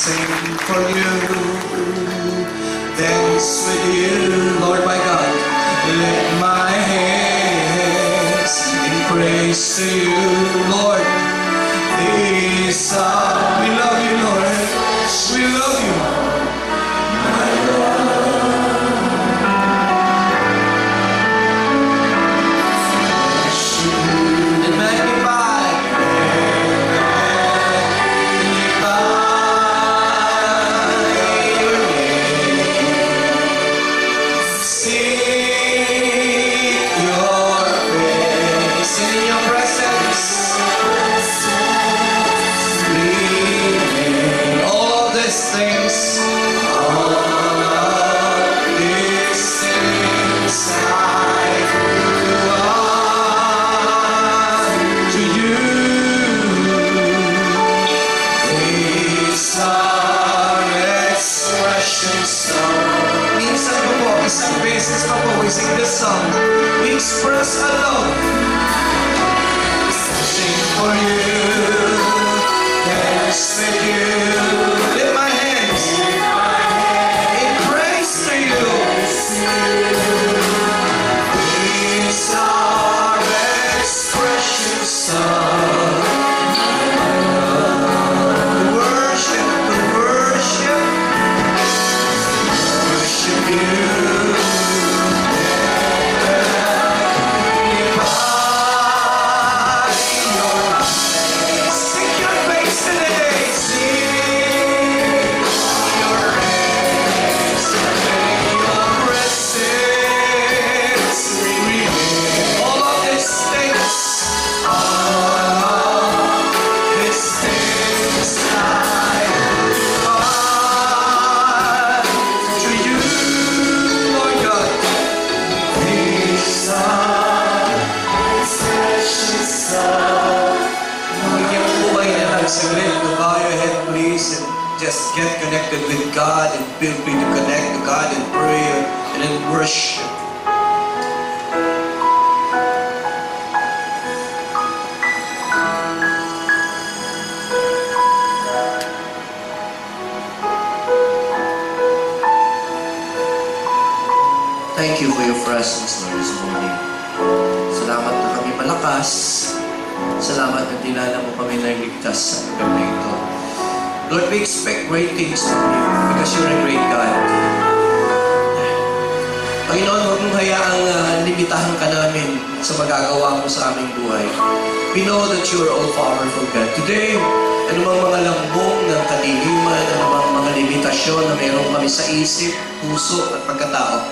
sing for you, dance with you, Lord my God. Lift my hands in praise to you, Lord. This song, we love you, Lord. We love you, my Lord. And magnify, your name. Seek your face in your presence. All of these things, I want to you. These are expressions of. Minsan po po, isang beses pa po, we sing this song. We express our love. Sing for you. Dance with you, lift my hands in praise to you. These are expressions of worship, worship you. Just get connected with God and feel free to connect to God in prayer and in worship. Thank you for your presence, Lord, this morning. Salamat na kami malakas. Salamat na dinala mo kami na ligtas sa lugar na ito. Lord, we expect great things from you because you're a great God. Panginoon, huwag mong hayaang limitahan ka namin sa magagawa mo sa aming buhay. We know that you're all-powerful God. Today, anumang mga lambong ng kadiliman, anumang mga limitasyon na mayroon kami sa isip, puso at pagkatao,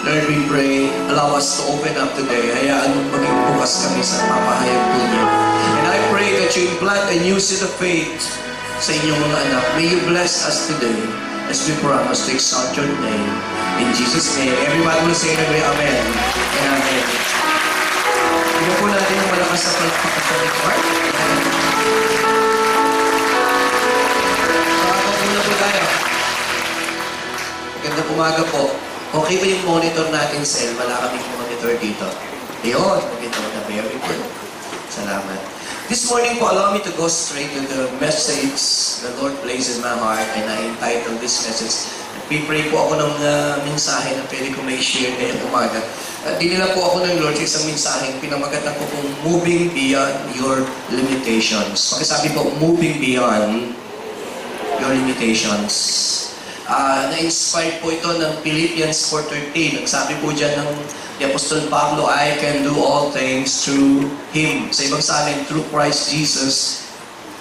Lord, we pray, allow us to open up today. Hayaan mong maging bukas kami sa papahayag po niyo. And I pray that you implant a new seed of faith sa inyong mga anak. May you bless us today as we promise to exalt your name. In Jesus' name, everybody will say amen and amen. Tignan po natin ang malakas na palakpakan sa record. Makakapuna po tayo. Magandang umaga po. Okay ba yung monitor natin, Sel? Wala kaming monitor dito. Ayun, monitor na very good. Salamat. This morning po, allow me to go straight to the message the Lord placed in my heart, and I entitled this message. Pipray po ako ng mensahe na pwede ko may share ngayong umaga. Dinila po ako ng Lord sa isang mensahe, pinamagatan ko kung moving beyond your limitations. Pakisabi po, moving beyond your limitations. Na-inspired po ito ng Philippians 4:13. Nagsabi po dyan ng ni Apostol Pablo, I can do all things through Him. Sa ibang salin, through Christ Jesus,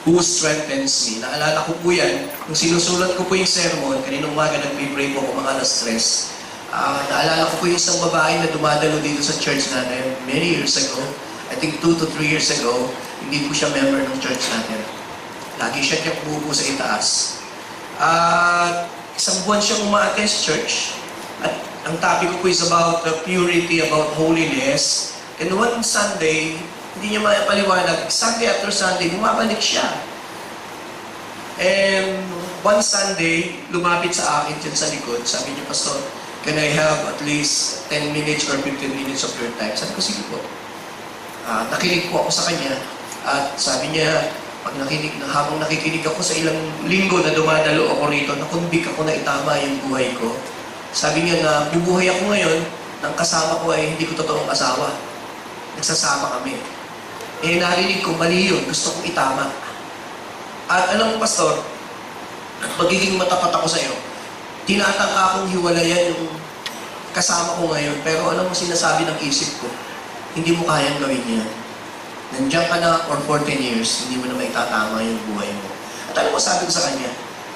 who strengthens me. Naalala ko po yan. Kung sinusulat ko po yung sermon, kaninong umaga nag-pray po ako mga alas 3. Naalala ko po yung isang babae na dumadalo dito sa church natin many years ago. I think 2 to 3 years ago, hindi po siya member ng church natin. Lagi siya po sa itaas. Isang buwan siyang umaattend sa church. At ang topic ko is about purity, about holiness. And one Sunday, hindi niya mapaliwanag, Sunday after Sunday, bumabalik siya. And one Sunday, lumapit sa akin dyan sa likod. Sabi niya, Pastor, can I have at least 10 minutes or 15 minutes of your time? Sabi ko, sige po. Nakinig po ako sa kanya. At sabi niya, Habang nakikinig ako sa ilang linggo na dumadalo ako rito, nakonbik ako na itama yung buhay ko. Sabi niya na bubuhay ako ngayon, ng kasama ko ay hindi ko totoong asawa. Nagsasama kami. Eh narinig ko, mali yun, gusto kong itama. At alam mo, Pastor, magiging matapat ako sa iyo. Tinatangka kong hiwalayan yung kasama ko ngayon, pero alam mo sinasabi ng isip ko, hindi mo kayang gawin yan. Nandiyan ka na for 14 years, hindi mo na maitatama yung buhay mo. At alam mo, sabi ko sa kanya,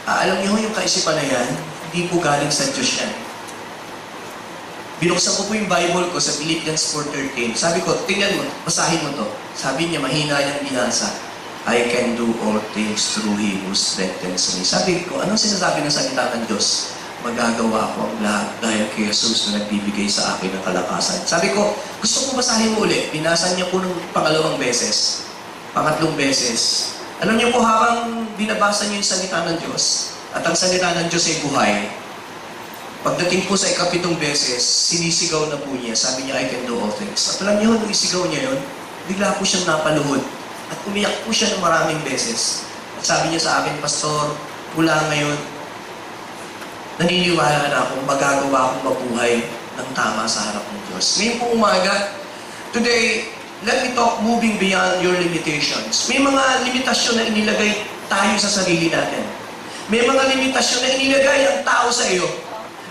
alam niyo yung kaisipan na yan, hindi po galing sa Diyos yan. Binuksan ko po yung Bible ko sa Philippians 4:13. Sabi ko, tingnan mo, basahin mo to. Sabi niya, mahina niyang binasa. I can do all things through Him who strengthens me. Sabi ko, anong sinasabi ng salita ng Diyos? Magagawa ko ang lahat dahil kay Jesus na nagbibigay sa akin ng kalakasan. Sabi ko, gusto ko basahin mo ulit. Binasa niya po ng pangalawang beses. Pangatlong beses. Alam niyo po, habang binabasa niyo yung salita ng Diyos, at ang salita ng Diyos ay buhay, pagdating po sa ikapitong beses, sinisigaw na po niya. Sabi niya, I can do all things. At alam niyo, nung isigaw niya yun, bigla po siyang napaluhod. At umiyak po siya ng maraming beses. At sabi niya sa akin, Pastor, mula ngayon, naniniwala na akong magagawa akong mabuhay ng tama sa harap ng Diyos. Ngayon po umaga, today, let me talk moving beyond your limitations. May mga limitasyon na inilagay tayo sa sarili natin. May mga limitasyon na inilagay ang tao sa iyo.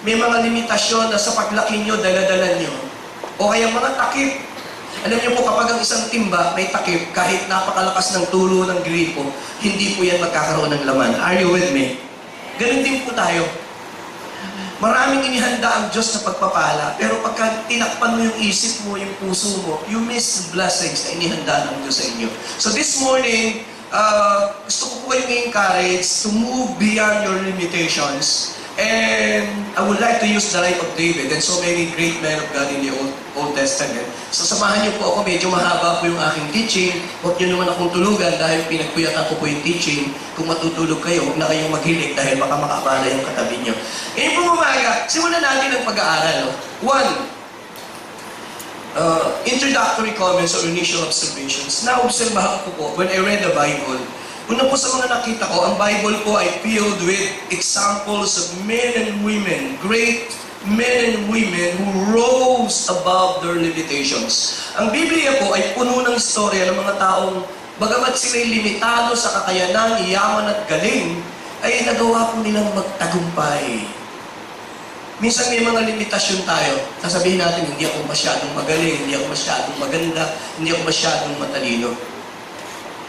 May mga limitasyon na sa paglaki nyo, dala-dala nyo. O kaya mga takip. Alam niyo po, kapag ang isang timba may takip, kahit napakalakas ng tulo ng gripo, hindi po yan magkakaroon ng laman. Are you with me? Ganun din po tayo. Maraming inihanda ang Diyos na pagpapala, pero pagka tinakpan mo yung isip mo, yung puso mo, you miss blessings na inihanda ng Diyos sa inyo. So this morning, gusto ko po kayong encourage to move beyond your limitations. And I would like to use the life of David and so many great men of God in the Old Testament. So samahan niyo po ako, medyo mahaba po yung aking teaching. Huwag niyo naman akong tulugan dahil pinagpuyatan ko po yung teaching. Kung matutulog kayo, huwag na kayong maghilig dahil baka makaabala yung katabi niyo. Ngayon po umaga, simulan natin ang pag-aaral. One, introductory comments or initial observations. Naobserbahan ko po, when I read the Bible, una po sa mga nakita ko, ang Bible po ay filled with examples of men and women, great men and women who rose above their limitations. Ang Biblia po ay puno ng istorya ng mga taong bagamat sila'y limitado sa kakayanan, yaman at galing, ay nagawa po nilang magtagumpay. Minsan may mga limitasyon tayo. Sasabihin natin, hindi ako masyadong magaling, hindi ako masyadong maganda, hindi ako masyadong matalino.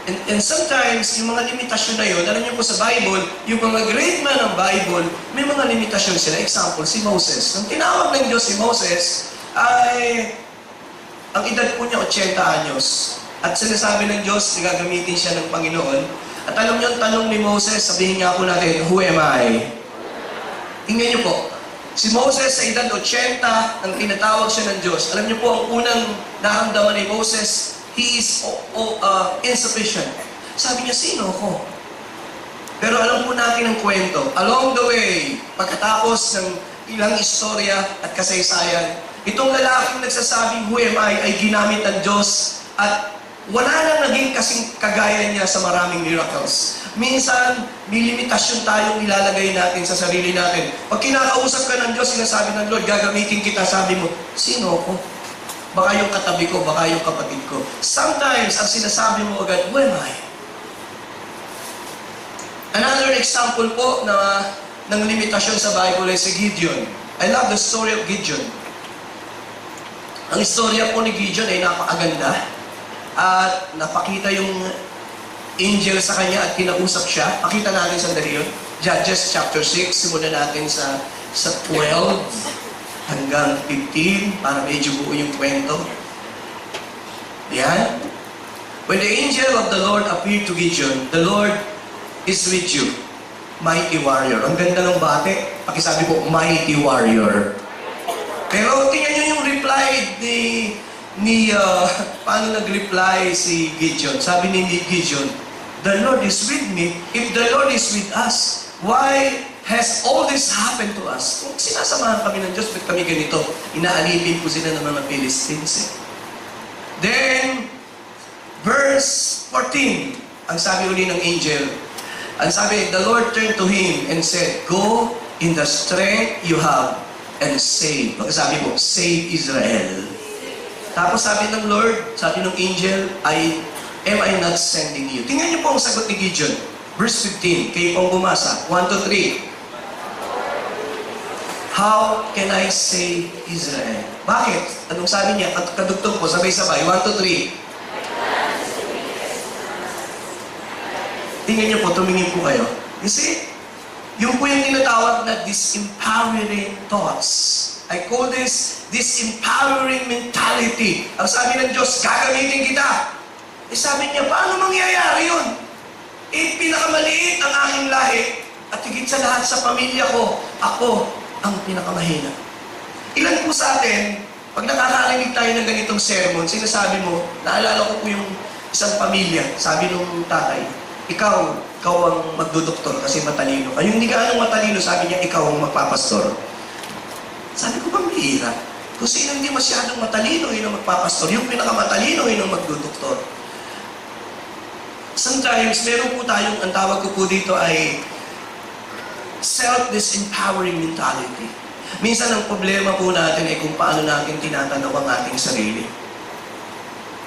And sometimes, yung mga limitasyon na yun, alam niyo po sa Bible, yung mga great man ng Bible, may mga limitasyon sila. Example, si Moses. Nung tinawag ng Diyos si Moses, ay ang edad po niya 80 anyos. At sinasabi ng Diyos, gagamitin siya ng Panginoon. At alam niyo ang tanong ni Moses, sabihin nga po natin, who am I? Tingnan niyo po, si Moses sa edad 80, nang tinatawag siya ng Diyos, alam niyo po, ang unang naramdaman ni Moses, he is insufficient. Sabi niya, sino ako? Pero alam po natin ang kwento. Along the way, pagkatapos ng ilang istorya at kasaysayan, itong lalaking nagsasabing, who am I, ay ginamit ng Diyos at wala nang naging kasing kagaya niya sa maraming miracles. Minsan, may limitasyon tayong nilalagay natin sa sarili natin. Pag kinakausap ka ng Diyos, sinasabi ng Lord, gagamitin kita, sabi mo, sino ako? Baka yung katabi ko, baka yung kapatid ko. Sometimes, ang sinasabi mo agad, who am I? Another example po ng limitasyon sa Bible ay si Gideon. I love the story of Gideon. Ang istorya po ni Gideon ay napakaganda. At napakita yung angel sa kanya at kinausap siya. Pakita natin sandali yun. Judges chapter 6, simulan natin sa 12. Hanggang 15, para medyo buo yung kwento. Yan. When the angel of the Lord appeared to Gideon, the Lord is with you, mighty warrior. Ang ganda ng bate. Pakisabi po, mighty warrior. Pero tingnan nyo yung reply paano nag-reply si Gideon? Sabi ni Gideon, the Lord is with me. If the Lord is with us, why has all this happened to us? Kung sinasamahan kami ng Diyos, ba't kami ganito? Inaalipin po sila ng mga Philistines. Then, verse 14, ang sabi uli ng angel, ang sabi, the Lord turned to him and said, go in the strength you have and save. Pagkasabi mo, save Israel. Tapos sabi ng Lord, sabi ng angel, am I not sending you? Tingnan niyo po ang sagot ni Gideon. Verse 15, kayo pong bumasa. 1 to 3. How can I save Israel? Bakit? Anong sabi niya? Kadugtong po, sabay-sabay. 1 to 3. Tingnan niyo po, tumingin po kayo. You see? Yung po yung tinatawag na disempowering thoughts. I call this disempowering mentality. Ang sabi ng Diyos, gagamitin kita. Eh sabi niya, paano mangyayari yun? Eh, pinakamaliit ang aking lahi. At higit sa lahat sa pamilya ko, ako ang pinakamahina. Ilan po sa atin, pag nakakarinig tayo ng ganitong sermon, sinasabi mo, naalala ko po yung isang pamilya, sabi nung tatay, ikaw ang magdudoktor kasi matalino. Ay, yung hindi ka anong matalino, sabi niya, ikaw ang magpapastor. Sabi ko, pambihira. Kung sino hindi masyadong matalino, yun ang magpapastor. Yung pinakamatalino, yun ang magdudoktor. Sometimes, meron po tayong, ang tawag ko po dito ay self-disempowering mentality. Minsan, ang problema po natin ay kung paano natin tinatanaw ang ating sarili.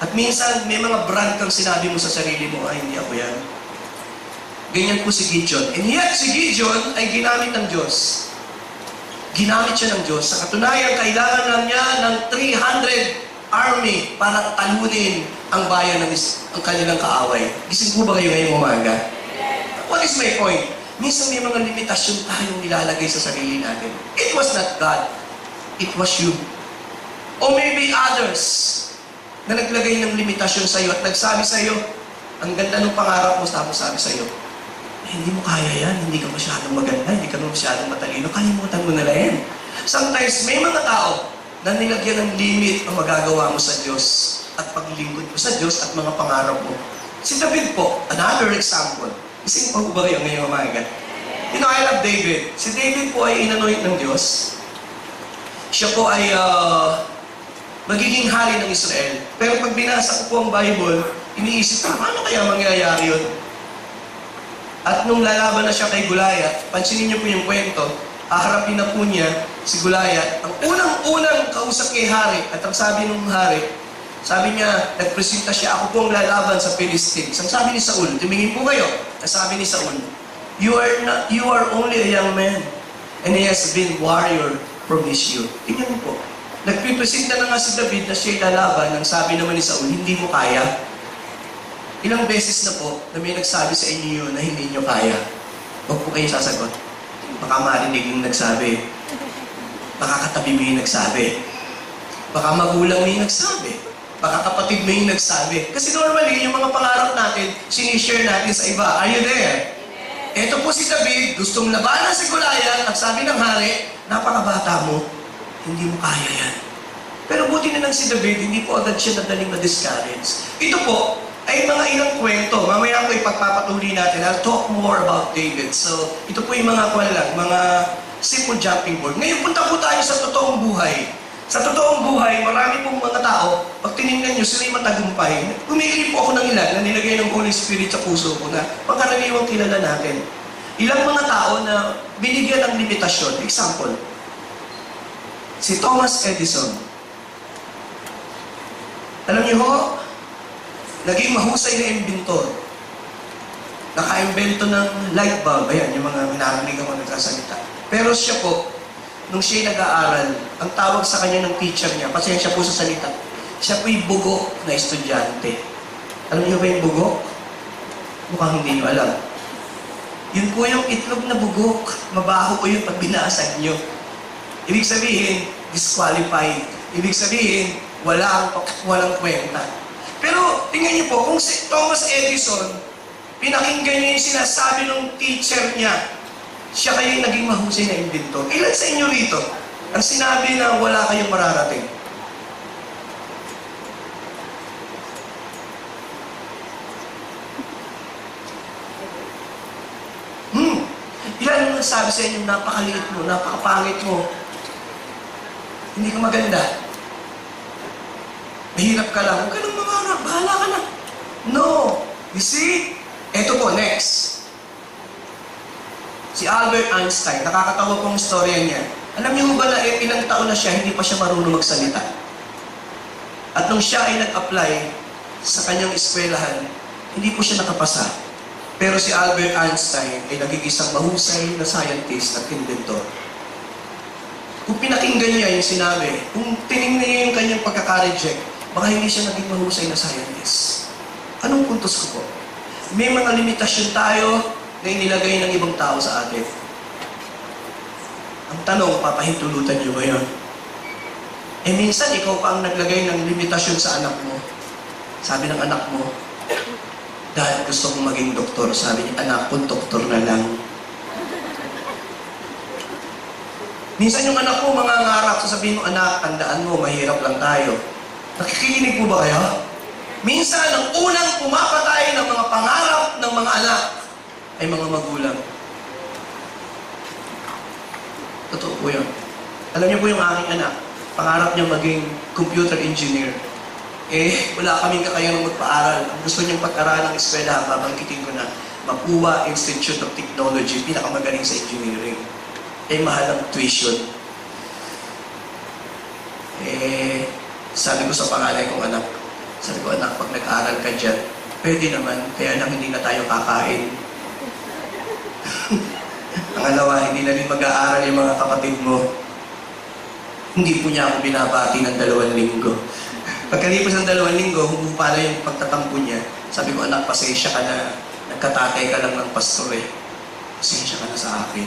At minsan, may mga brand kang sinabi mo sa sarili mo, ay, hindi ako yan. Ganyan po si Gideon. And yet, si Gideon ay ginamit ng Diyos. Ginamit siya ng Diyos. Sa katunayan, kailangan lang niya ng 300 army para talunin ang bayan ng ang kanilang kaaway. Gising po ba kayo ngayong umaga? What is my point? Minsan may mga limitasyon tayong nilalagay sa sarili natin. It was not God. It was you. Or maybe others na naglagay ng limitasyon sa iyo at nagsabi sa iyo, ang ganda ng pangarap mo, tapos sabi sa iyo, hindi mo kaya yan, hindi ka masyadong maganda, hindi ka masyadong matalino, kalimutan mo na lang yan. Sometimes, may mga tao na nilagyan ng limit ang magagawa mo sa Diyos at paglingkod mo sa Diyos at mga pangarap mo. Si David po, another example. Ising pa po ba kayo ngayong umaga? You know, I love David. Si David po ay inanoint ng Diyos. Siya po ay magiging hari ng Israel. Pero pag binasa ko po ang Bible, iniisip ko, paano kaya mangyayari yun? At nung lalaban na siya kay Goliath, pansinin niyo po yung kwento, haharapin na po niya si Goliath. Ang unang-unang kausap kay hari, at ang sabi ng hari, sabi niya, nagpresenta siya, ako po ang lalaban sa Philistines. Ang sabi ni Saul, tumingin po kayo, ang sabi ni Saul, you are only a young man, and he has been warrior from his youth. Tingnan mo po, nagpipresenta na nga si David na siya'y lalaban, ang sabi naman ni Saul, hindi mo kaya. Ilang beses na po na may nagsabi sa inyo yun na hindi nyo kaya. Huwag po kayo sasagot. Baka marinig yung nagsabi. Baka katabi mo yung nagsabi. Baka magulang mo yung nagsabi. Baka kapatid mo yung nagsabi. Kasi normally, yung mga pangarap natin, sinishare natin sa iba. Are you there? Ito po si David, gustong labanan si Goliath, at sabi ng hari, napakabata mo, hindi mo kaya yan. Pero buti na lang si David, hindi po agad siya nadaling na-discourage. Ito po, ay mga ilang kwento. Mamaya po ipagpapatuloy natin. I'll talk more about David. So, ito po yung mga mga simple jumping board. Ngayon, punta po tayo sa totoong buhay. Sa totoong buhay, marami pong mga tao, pag tinignan nyo, sila'y matagumpay. Pumili po ako ng ilan na nilagay ng Holy Spirit sa puso ko na pangkaraniwang kilala natin. Ilang mga tao na binigyan ng limitasyon. Example, si Thomas Edison. Alam niyo ho, naging mahusay na inventor. Naka-invento ng light bulb. Ayan, yung mga minarinig ako nagsasalita. Pero siya po, nung siya'y nag-aaral, ang tawag sa kanya ng teacher niya, pasensya po sa salita, siya po'y bugo na estudyante. Alam niyo ba yung bugo? Mukhang hindi niyo alam. Yun po yung itlog na bugok. Mabaho po yun pag binasag niyo. Ibig sabihin, disqualified. Ibig sabihin, walang kwenta. Pero, tingnan niyo po, kung si Thomas Edison, pinakinggan niyo yung sinasabi ng teacher niya, siya kayo yung naging mahusay na inventor. Ilan sa inyo rito, ang sinabi na wala kayong mararating? Ilan ang nagsabi sa inyo, napakaliit mo, napakapangit mo, hindi ka maganda. Mahirap ka lang, huwag ka nang mangarap, bahala ka na. No! You see? Ito po, next. Si Albert Einstein, nakakatawa pong istorya niya. Alam niyo ba na ilang taon na siya, hindi pa siya marunong magsalita? At nung siya ay nag-apply sa kanyang eskwelahan, hindi po siya nakapasa. Pero si Albert Einstein ay naging isang mahusay na scientist at inventor. Kung pinakinggan niya yung sinabi, kung tinignan niya yung kanyang pagkaka-reject, baka hindi siya naging mahusay na scientist. Anong puntos ko po? May mga limitasyon tayo na inilagay ng ibang tao sa atin. Ang tanong, papahintulutan niyo ba yun? Eh minsan, ikaw pa ang naglagay ng limitasyon sa anak mo. Sabi ng anak mo, dahil gusto kong maging doktor. Sabi niya, anak ko, doktor na lang. Minsan yung anak mo, mga ngarap, sasabihin mo, anak, tandaan mo, mahirap lang tayo. Nakikinig po ba kayo? Minsan, ang unang pumapatay ng mga pangarap ng mga anak ay mga magulang. Totoo po yun. Alam niyo po yung aking anak, pangarap niya maging computer engineer. Eh, wala kaming kakayang magpaaral. Ang gusto niyang pag-aral ng eskwela, babangkitin ko na, Mapua Institute of Technology, pinakamagaling sa engineering. Eh, mahal ang tuition. Eh, sabi ko sa pangalay kong anak, sabi ko, anak, pag nag-aaral ka dyan, pwede naman, kaya lang hindi na tayo kakain. Pangalawa, hindi na rin mag-aaral yung mga kapatid mo. Hindi po niya ako binabati ng 2 linggo. Pagkalipas ng 2 linggo, humupa na yung pagtatampo niya. Sabi ko, anak, pasensya ka na. Nagkatatay ka lang ng pastor eh. Pasensya ka na sa akin.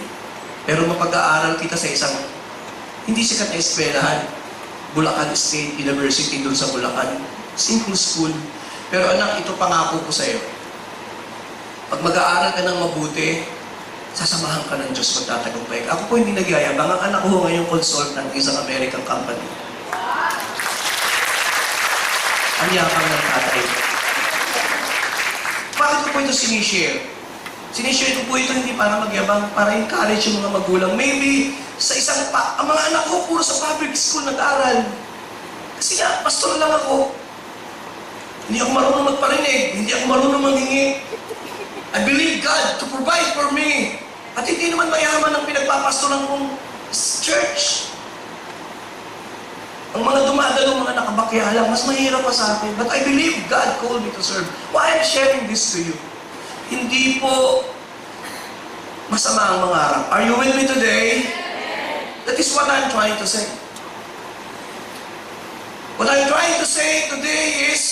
Pero mapag-aaral kita sa isang hindi sikat na eskwelahan. Bulacan State University doon sa Bulacan. Simple school. Pero anak, ito pangako ko sa'yo. Pag mag-aaral ka ng mabuti, sasamahan ka ng Diyos, magtatagumpay ka. Ako po hindi nagyayabang. Ang anak ko ngayon consultant ng isang American company. Ang yakang ng tatay. Bakit ko po ito sinishare? Sinishare ko po ito hindi para magyabang, para encourage yung mga magulang. Maybe sa isang ang mga anak ko puro sa public school nag-aaral. Kasi nga, pastor lang ako. Hindi ako marunong magparinig. Hindi ako marunong manghingi. I believe God to provide for me. At hindi naman mayaman ang pinagpapastoran kong church. Ang mga dumadalo, mga nakabakya lang, mas mahirap pa sa akin. But I believe God called me to serve. Why I'm sharing this to you? Hindi po masama ang mangarap. Are you with me today? That is what I'm trying to say. What I'm trying to say today is,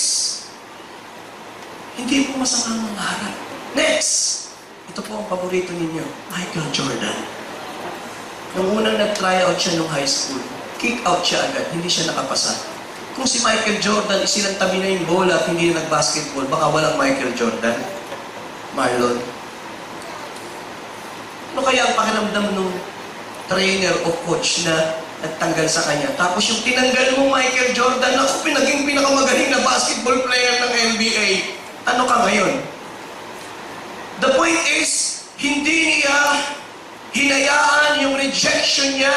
hindi po masama ang mangarap. Next, ito po ang paborito ninyo, Michael Jordan. Nung unang nag-try out siya nung high school, kick out siya agad, hindi siya nakapasa. Kung si Michael Jordan, isilantabi na yung bola at hindi na nag-basketball, baka walang Michael Jordan. Marlon. Ano kaya ang pakiramdam nung trainer o coach na nagtanggal sa kanya? Tapos yung tinanggal mo Michael Jordan, ako naging pinakamagaling na basketball player ng NBA. Ano ka ngayon? The point is, hindi niya hinayaan yung rejection niya.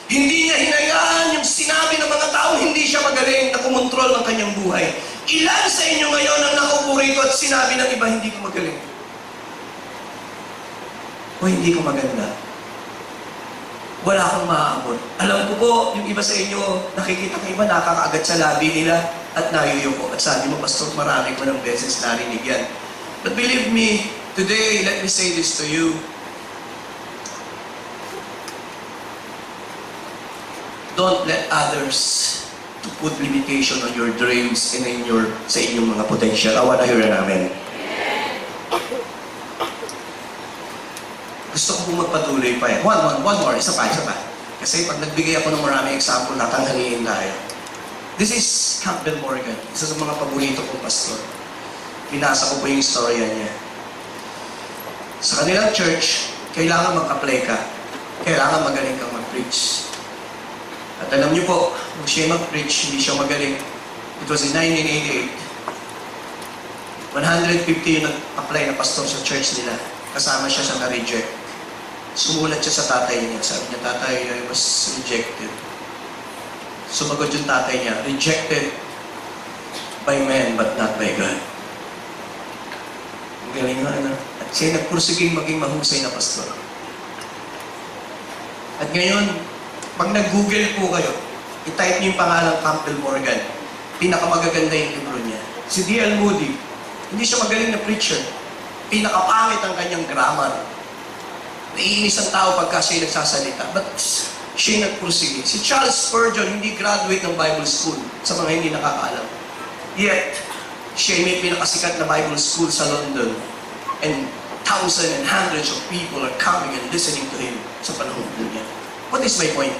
Hindi niya hinayaan yung sinabi ng mga tao, hindi siya magaling na kumontrol ng kanyang buhay. Ilan sa inyo ngayon ang nakaupo rito at sinabi ng iba, hindi ko magaling? O hindi ko maganda? Wala akong maaabot. Alam ko po, yung iba sa inyo, nakikita ko iba, nakakaagad sa labi nila at nayuyuko. At sabi mo, Pastor, marami ko ng beses narinig yan. But believe me, today, let me say this to you. Don't let others to put limitation on your dreams and in sa inyong mga potential. I want to hear an amen. Gusto ko pong magpatuloy pa yan. One more, isa pa. Kasi pag nagbigay ako ng maraming example, natanghaliin tayo. This is Campbell Morgan, isa sa mga paborito kong pastor. Pinasa ko po yung istorya niya. Sa kanilang church, kailangan mag-apply ka. Kailangan magaling kang mag-preach. At alam niyo po, nung siya mag-preach, hindi siya magaling. It was in 1988. 150 yung nag-apply na pastor sa church nila. Kasama siya sa na-reject. Sumulat siya sa tatay niya. Sabi niya, tatay, I was rejected. Sumagot yung tatay niya, rejected by men but not by God. Ang galing nga, ano? Siya nagpursiging maging mahusay na pastor. At ngayon, pag nag-google po kayo, i-type niyo yung pangalang Campbell Morgan. Pinakamagaganda yung libro niya. Si D.L. Moody, hindi siya magaling na preacher. Pinakapangit ang kanyang grammar. Naiinis ang tao pagka siya nagsasalita. But siya nagpursige. Si Charles Spurgeon, hindi graduate ng Bible School, sa mga hindi nakakaalam. Yet, siya may pinakasikat na Bible School sa London. And thousands and hundreds of people are coming and listening to him sa panahon niya. What is my point?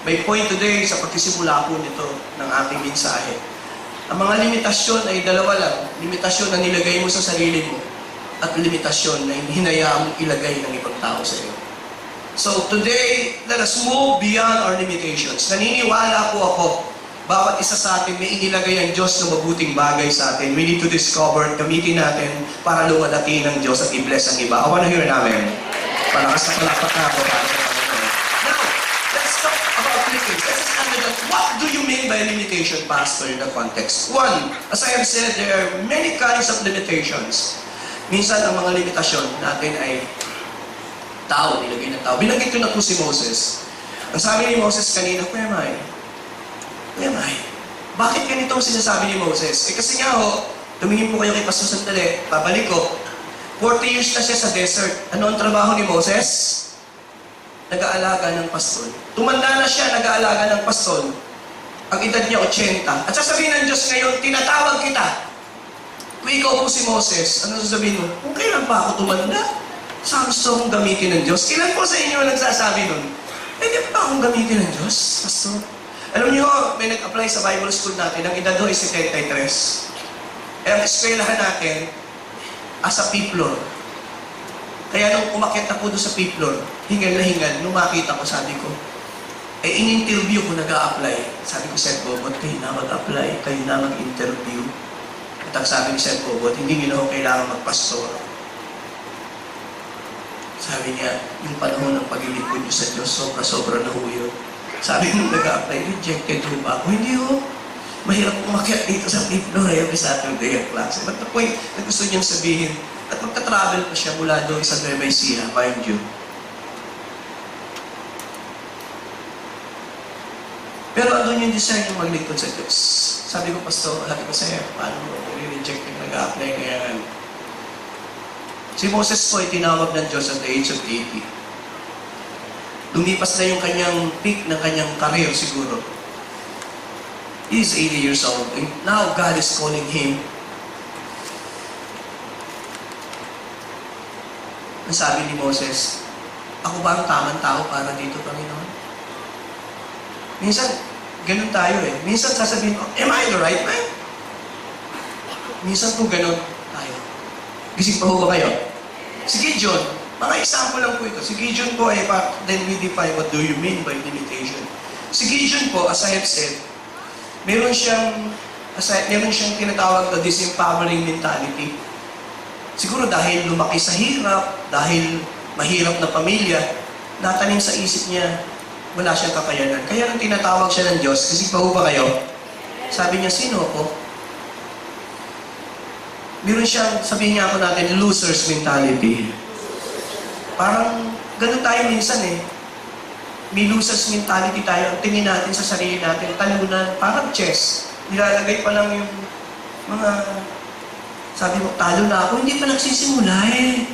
My point today sa pagsisimula po nito ng ating mensahe. Ang mga limitasyon ay dalawa lang. Limitasyon na nilagay mo sa sarili mo at limitasyon na hinayaan mong ilagay ng ibang tao sa iyo. So today, let us move beyond our limitations. Naniniwala po ako, bawat isa sa atin may inilagay ang Diyos na mabuting bagay sa atin. We need to discover, gamitin natin para lumalaki ng Diyos at i-bless ang iba. I want to hear namin. Palakas na palapak na ako. Now, let's talk about limitations. Let's understand, what do you mean by limitation, Pastor, in the context? One, as I have said, there are many kinds of limitations. Minsan, ang mga limitasyon natin ay tao, nilagay ng tao. Binanggit ko na po si Moses. Ang sabi ni Moses kanina, where am I? Where am I? Bakit ganito ang sinasabi ni Moses? Kasi nga tumingin po kayo kay Pastor sandali, babalik ko. 40 years na siya sa desert. Ano ang trabaho ni Moses? Nag-aalaga ng pastol. Tumanda na siya, nag-aalaga ng pastol. Ang edad niya 80. At sasabihin ng Diyos ngayon, tinatawag kita. Kung ikaw po si Moses, ano sasabihin mo? Kung kailan pa ako tumanda? Saan gusto akong gamitin ng Diyos? Ilan po sa inyo nagsasabi nun? Di ba akong gamitin ng Diyos, Pastor? Alam niyo, may nag-apply sa Bible School natin, ang edad ay 73. Ang eskwelahan natin, as a P-floor. Kaya nung umakyat ako doon sa P-floor, hingal na hingal, nung makita ko, sabi ko, in-interview ko nag-a-apply. Sabi ko, Seth Bobot, kayo na mag-apply, kayo na mag-interview. At ang sabi ni Seth Bobot, hindi nyo na ako kailangan magpastor. Sabi niya, yung panahon ng pag-ilipon niyo sa Diyos, sobra-sobra na ho yun. Sabi nung nag-a-apply, rejected ho ba ako? Hindi ho. Mahirap umakyat dito sa P-floor every Saturday at klase. But the point na gusto niyang sabihin, at magta-travel pa siya mula doon sa Nueva Ecija, mind you. Pero andun yung desire yung maglingkod sa Diyos. Sabi ko, Pastor, sabi ko sa'yo, paano mo i-reject yung nag-a-apply ngayon? Si Moses po ay tinawag ng Diyos at the age of 80. Lumipas na yung kanyang peak ng kanyang career siguro. He is 80 years old. And now God is calling him. Ang sabi ni Moses, ako ba ang tamang tao para dito, Panginoon? Minsan, ganun tayo eh. Minsan sasabihin ko, am I the right man? Minsan po ganun tayo. Gising pa ho ba kayo? Si Gideon, mga example lang po ito. Si Gideon po ay, then we define what do you mean by limitation. Si Gideon po, as I have said, meron siyang tinatawag na disempowering mentality. Siguro dahil lumaki sa hirap, dahil mahirap na pamilya, natanim sa isip niya, wala siyang kakayanan. Kaya nung tinatawag siya ng Diyos, kasi pa ho ba kayo? Sabi niya, sino ako? Meron siyang, sabihin niya ako natin, loser's mentality. Parang, ganun tayo minsan eh. May loser's mentality tayo. Ang tingin natin sa sarili natin, talunan, parang chess. Nilalagay pa lang yung mga, sabi mo, talo na ako, hindi pa nagsisimula eh.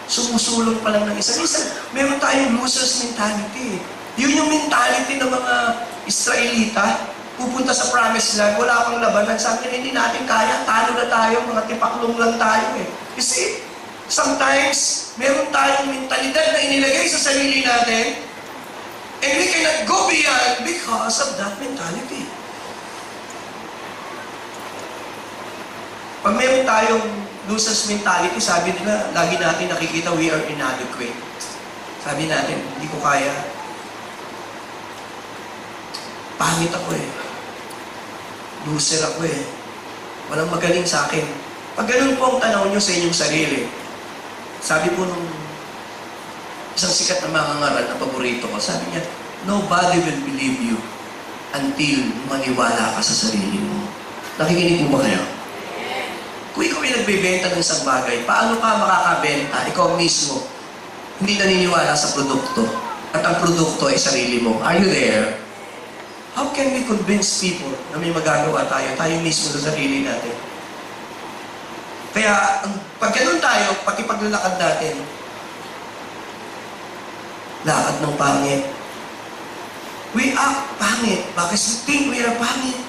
Sumusulong pa lang ng isa. Minsan, meron tayong loser's mentality. Yun yung mentality ng mga Israelita. Pupunta sa promised land, wala pang labanan. Sabi nila, hindi natin kaya, talo na tayo, mga tipaklong lang tayo eh. You see, sometimes, meron tayong mentalidad na inilagay sa sarili natin, and we cannot go beyond because of that mentality. Pag meron tayong loser's mentality, sabi nila, lagi natin nakikita, we are inadequate. Sabi natin, hindi ko kaya. Pangit ako eh. Loser ako eh. Walang magaling sa akin. Pag ganun po ang tanaw nyo sa inyong sarili, sabi po nung isang sikat na mangangaral na paborito ko, sabi niya, nobody will believe you until maniwala ka sa sarili mo. Nakikinig po ba kayo? Kung ikaw ay nagbebenta ng isang bagay, paano ka makakabenta, ikaw mismo, hindi naniniwala sa produkto, at ang produkto ay sarili mo? Are you there? How can we convince people na may magagawa tayo mismo sa sarili natin? Kaya, pag ganun tayo, pakipaglalakad natin, lakad ng pangit. We act pangit. Bakit we think we are pangit?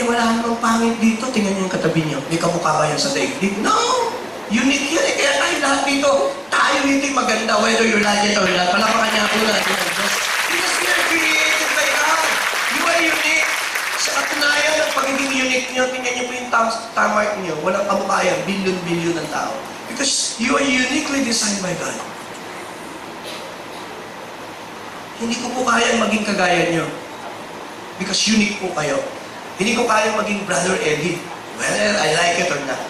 Wala namang pangit dito. Tingnan niyo yung katabi niyo. May kamukha ba yan sa daigdig? No! Unique yan eh. Kaya tayo lahat dito, tayo dito yung maganda, whether you like it or not. Palapakan niya ako natin. Because we are created by God. You are unique. Sa katunayan ng pagiging unique niyo, tingnan niyo po yung tamart niyo. Walang kamukha yan. Billion-billion ng tao. Because you are uniquely designed by God. Hindi ko po kaya maging kagaya niyo. Because unique po kayo. Hindi ko kaya maging Brother Eddie. Whether I like it or not.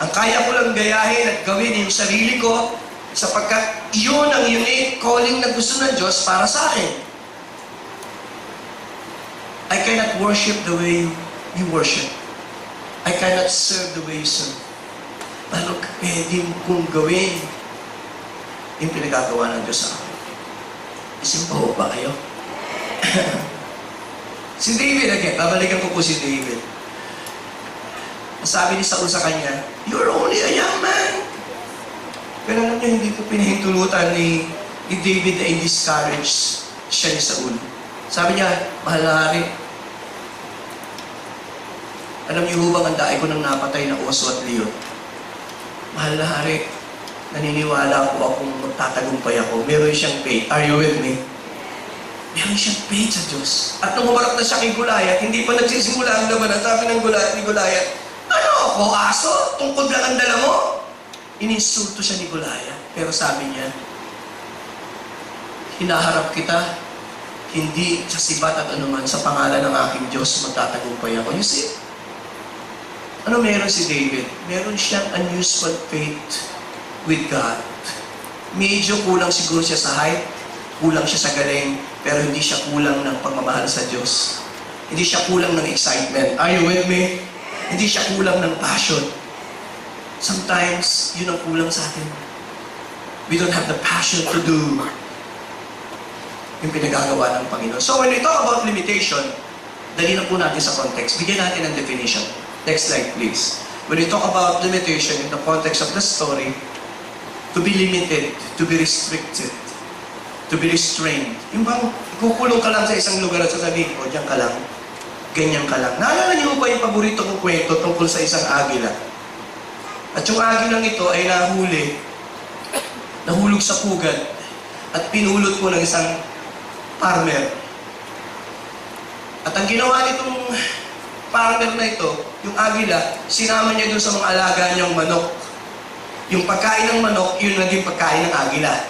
Ang kaya ko lang gayahin at gawin yung sarili ko sapagkat iyon ang unique calling na gusto ng Diyos para sa akin. I cannot worship the way you worship. I cannot serve the way you serve. Paano pwede kong gawin yung pinagagawa ng Diyos sa akin? Isimpa ho ba kayo? Si David again, babalikan ko po si David. Sabi ni Saul sa kanya, "You're only a young man." Pero alam niyo, hindi ko pinahintulutan ni David na i-discourage siya ni Saul. Sabi niya, "Mahal na hari, alam niyo hubang ang daay ko ng napatay na oso at leon. Mahal na hari, naniniwala po akong magtatagumpay ako. Meron siyang faith. Are you with me?" Meron siyang faith sa Diyos. At nung umarap na siya kay Goliath, hindi pa nagsisimula ang labanan. Sabi ng Goliath, "Ano ako, aso? Tungkod lang ang dala mo?" Ininsulto siya ni Goliath. Pero sabi niya, "Hinaharap kita, hindi sa sibat at anuman, sa pangalan ng aking Diyos, magtatagumpay ako." You see? Ano meron si David? Meron siyang unusual faith with God. Medyo kulang siguro siya sa height, kulang siya sa galing, pero hindi siya kulang ng pagmamahal sa Diyos. Hindi siya kulang ng excitement. Are you with me? Hindi siya kulang ng passion. Sometimes, yun ang kulang sa atin. We don't have the passion to do yung pinagagawa ng Panginoon. So when we talk about limitation, dali na po natin sa context. Bigyan natin ng definition. Next slide, please. When we talk about limitation in the context of the story, to be limited, to be restricted, to be restrained. Yung bang kukulong ka lang sa isang lugar at sasabihin ko, diyan ka lang, ganyan ka lang. Naalala niyo ba yung paborito kong kwento tungkol sa isang agila? At yung agilang ito ay nahulog sa pugad at pinulot po ng isang farmer. At ang ginawa nitong farmer na ito, yung agila, sinama niya doon sa mga alaga niyang manok. Yung pagkain ng manok, yun naging pagkain ng agila.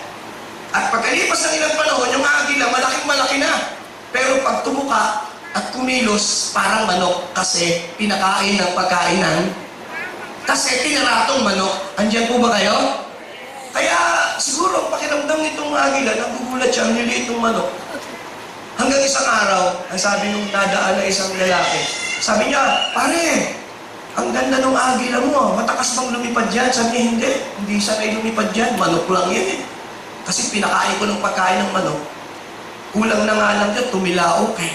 At pagkalipas ng ilang panahon, yung agila, malaking-malaki na. Pero pag tumuka at kumilos, parang manok kasi pinakain ng pagkain ng... Kasi tinaratong manok. Andiyan po ba kayo? Kaya siguro, pakiramdam nitong agila, nagugulat siya, niliit ng manok. Hanggang isang araw, ang sabi nung nadaan na isang lalaki, sabi niya, "Pare, ang ganda ng agila mo, matakas bang lumipad dyan?" Sabi niya, hindi sanay lumipad dyan, manok lang yan eh. Kasi pinakain ko ng pagkain ng manok. Kulang na nga lang dyan, tumilaok eh.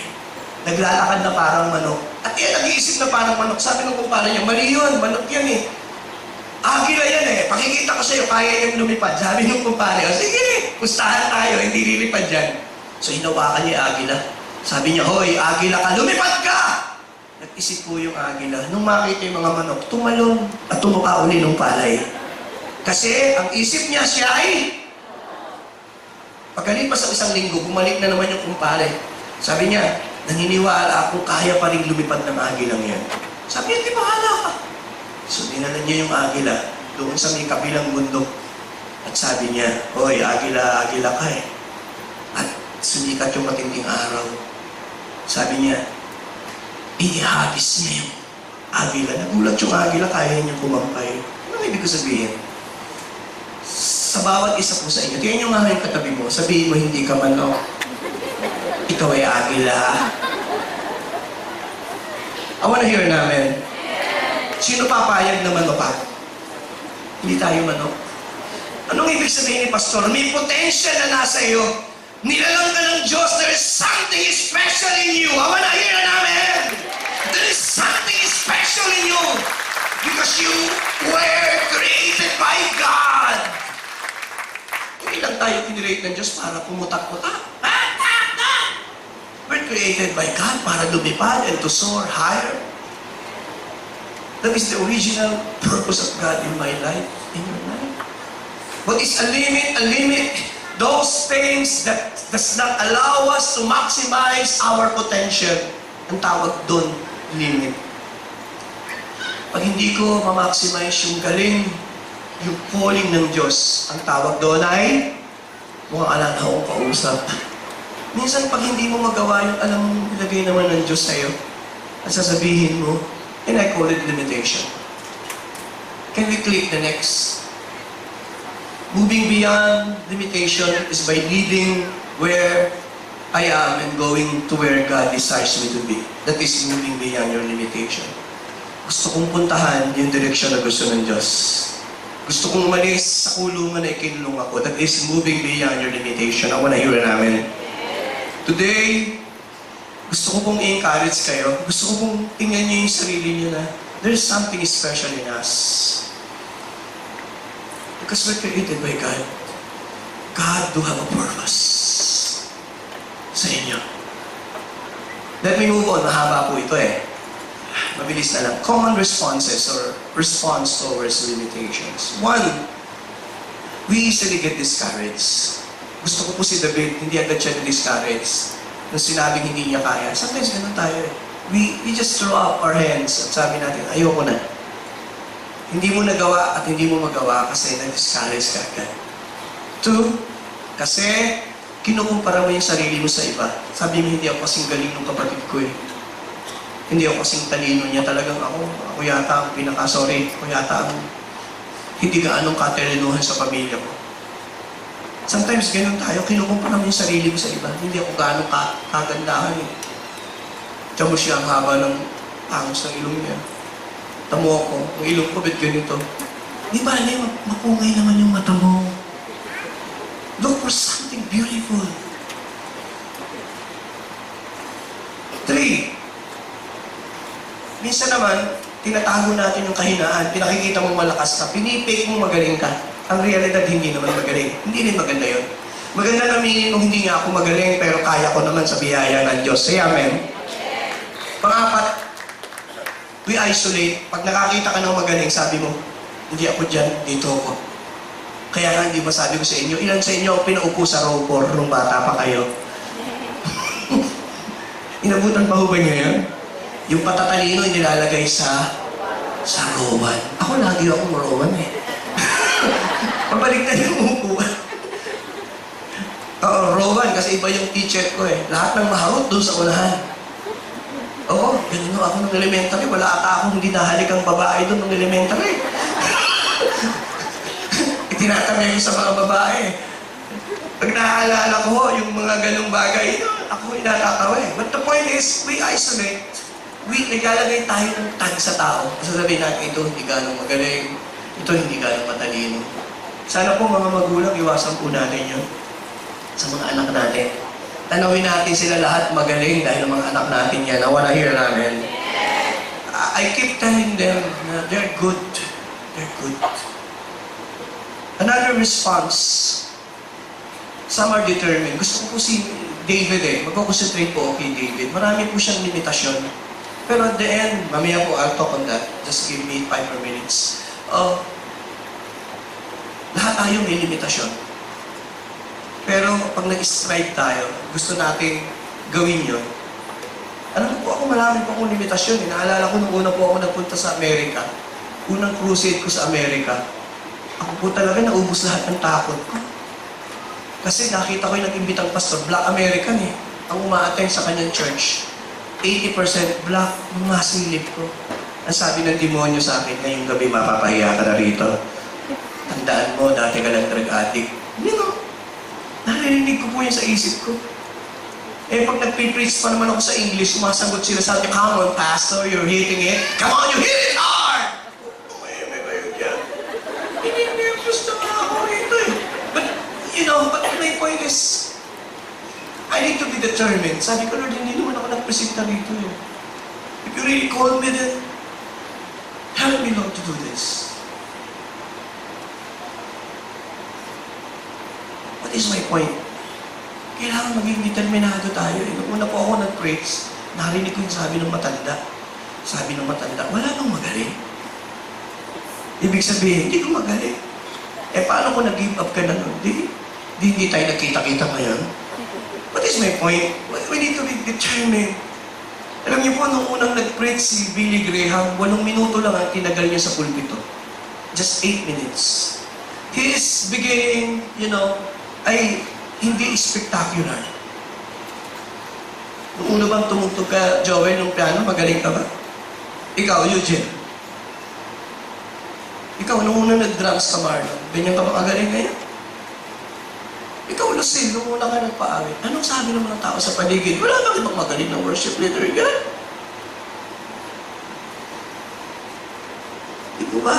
Naglalakad na parang manok. At yan, nag-iisip na parang manok. Sabi ng kumpara niya, "Mali yun, manok yan eh. Agila yan eh, pakikita ko sa'yo, kaya yung lumipad." Sabi ng kumpara niya, "Sige, pustahan tayo, hindi lilipad dyan." So hinawakan niya yung agila. Sabi niya, "Hoy, agila ka, lumipad ka!" Nag-isip po yung agila. Nung makita yung mga manok, tumalong at tumuka uli ng palay. Kasi ang isip niya, siya ay... Pagkalipas ng isang linggo, bumalik na naman yung kumpare. Sabi niya, "Naniniwala akong kaya pa rin lumipad ng agilang yan." Sabi niya, "Di bahala ka." So dinala niya yung agila doon sa may kabilang bundok. At sabi niya, "Hoy, agila, agila ka eh." At sumikat yung matinding araw. Sabi niya, inihabis niya yung agila. Nagulat yung agila, kaya niya kumampay. Ano ibig ko sabihin? Sa bawat isa po sa inyo, tingnan nyo nga yung katabi mo, sabihin mo, "Hindi ka manok." ikaw ay agila. I wanna hear namin. Sino papayag na manok ka? Hindi tayo manok. Anong ibig sabihin ni Pastor? May potential na nasa iyo. Nilalang ka ng Diyos. There is something special in you. I wanna hear namin. There is something special in you. Because you were created by God. Hindi lang tayo kinreate ng Diyos para pumutak-putak. We're created by God para lumipad and to soar higher. That is the original purpose of God in my life, in your life. But it's a limit. Those things that does not allow us to maximize our potential. Ang tawag doon, limit. Pag hindi ko ma-maximize yung galing, yung calling ng Diyos, ang tawag doon ay mukhang alam na akong kausap. Minsan pag hindi mo magawa yung alam mo nilagay naman ng Diyos sa'yo, at sasabihin mo, and I call it limitation. Can we click the next? Moving beyond limitation is by leading where I am and going to where God desires me to be. That is moving beyond your limitation. Gusto kong puntahan yung direksyon na gusto ng Diyos. Gusto kong umalis sa kulungan na ikinulong ako. That is moving beyond your limitation. I wanna hear namin. Today, gusto ko pong i-encourage kayo. Gusto ko pong tingnan niyo yung sarili niyo na there's something special in us. Because we're created by God. God do have a purpose sa inyo. Let me move on. Mahaba po ito eh. Mabilis na lang. Common responses or response towards limitations. One, we easily get discouraged. Gusto ko po si David, hindi agad siya na-discourage. Nung sinabing hindi niya kaya. Sometimes ganun tayo eh. We just throw up our hands at sabi natin, ayoko na. Hindi mo nagawa at hindi mo magawa kasi na-discourage ka agad. Two, kasi kinukumpara mo yung sarili mo sa iba. Sabi mo, hindi ako kasing galing ng kapatid ko eh. Hindi ako kasing talino niya. Talagang ako yata ang ako yata ang hindi gaanong katalinuhan sa pamilya ko. Sometimes ganun tayo, kinukumpara mo yung sarili mo sa iba. Hindi ako gaanong kagandahan eh. Tiyan mo siya ang haba ng angos ng ilong niya. Tamo ako, ang ilong ko, ba't ganito? Di ba, mapungay naman yung mata mo. Look for something beautiful. 3. Minsan naman, tinatago natin yung kahinaan, pinakikita mong malakas ka, pinipake mong magaling ka. Ang realidad, hindi naman magaling. Hindi rin maganda yun. Maganda namin kung hindi nga ako magaling, pero kaya ko naman sa biyaya ng Diyos. Say amen. Pang-apat, we isolate. Pag nakakita ka ng magaling, sabi mo, hindi ako dyan, dito ako. Kaya nga, hindi ba sabi ko sa inyo, ilan sa inyo ang pinaupo sa robor nung bata pa kayo? Inabutan pa ho ba niyo yan? Yung patatalino yung nilalagay sa rowan. Ako lagi akong rowan eh. Pabalik na yung upuan. Oo, rowan, kasi iba yung teacher ko eh. Lahat ng maharot doon sa unahan. Oo, ganun ako ng elementary. Wala ata akong hindi nahalikang babae doon ng elementary. Itinatamay ko sa mga babae. Pag naaalala ko yung mga ganung bagay, ako inatatawa eh. But the point is, we isolate. Naglalagay tayo ng tag sa tao. Sasabihin natin, ito hindi ganong magaling. Ito hindi ganong matalino. Sana po mga magulang, iwasan po natin yun sa mga anak natin. Tanawin natin sila lahat magaling dahil ang mga anak natin yan. I wanna hear namin. I keep telling them na they're good. They're good. Another response. Some are determined. Gusto ko po si David eh. Magko-concentrate po kay David. Marami po siyang limitasyon. Pero at the end, mamaya po I'll talk on that. Just give me 5 more minutes. Lahat tayo may limitasyon. Pero pag nag-strive tayo, gusto natin gawin yun. Alam po ako, marami po akong limitasyon. Naalala ko nung una po ako nagpunta sa Amerika. Unang crusade ko sa Amerika. Ako po talaga naubos lahat ng takot ko. Kasi nakita ko yung nag-imbitang pastor, Black American eh. Ang uma-attend sa kanyang church. 80% Black, mga silip ko. Ang sabi ng demonyo sa akin, ngayong gabi mapapahiya ka na rito. Tandaan mo, dati ka lang drug addict. Hindi no. Narinig ko po yun sa isip ko. Eh, pag nag-preach pa naman ako sa English, sumasagot sila sa akin, "Come on, Pastor, you're hitting it. Come on, you hit it hard!" May kayo dyan. Hindi-nervous na nga ako rito eh. But, but my point is, I need to be determined. Sabi ko, Lord, hindi naman ako nagpresenta rito eh. If you really call me, then help me, Lord, to do this. What is my point? Kailangan maging determinado tayo. Nung una po ako nag-preach, narinig ko yung sabi ng matanda. Sabi ng matanda, wala nang magaling. Ibig sabihin, hindi ko magaling. Eh, paano kung nag-give up ka na nun? Hindi tayo nagkita-kita ngayon. What is my point? We need to be determined. Alam niyo po, nung unang nag-preach si Billy Graham, 8 minuto lang ang tinagal niya sa pulpito. Just 8 minutes. His beginning, ay hindi spectacular. Nung una bang tumugtog ka, Joel, ng piano, magaling ka ba? Ikaw, Eugene. Ikaw, nung una nag-drums ka, Marlon, ganyan ka ba kagaling ngayon? Ikaw, Lucille, nung una ka nagpa-awit, anong sabi ng mga tao sa paligid? Wala bang ibang magaling na worship leader yan? Di po ba?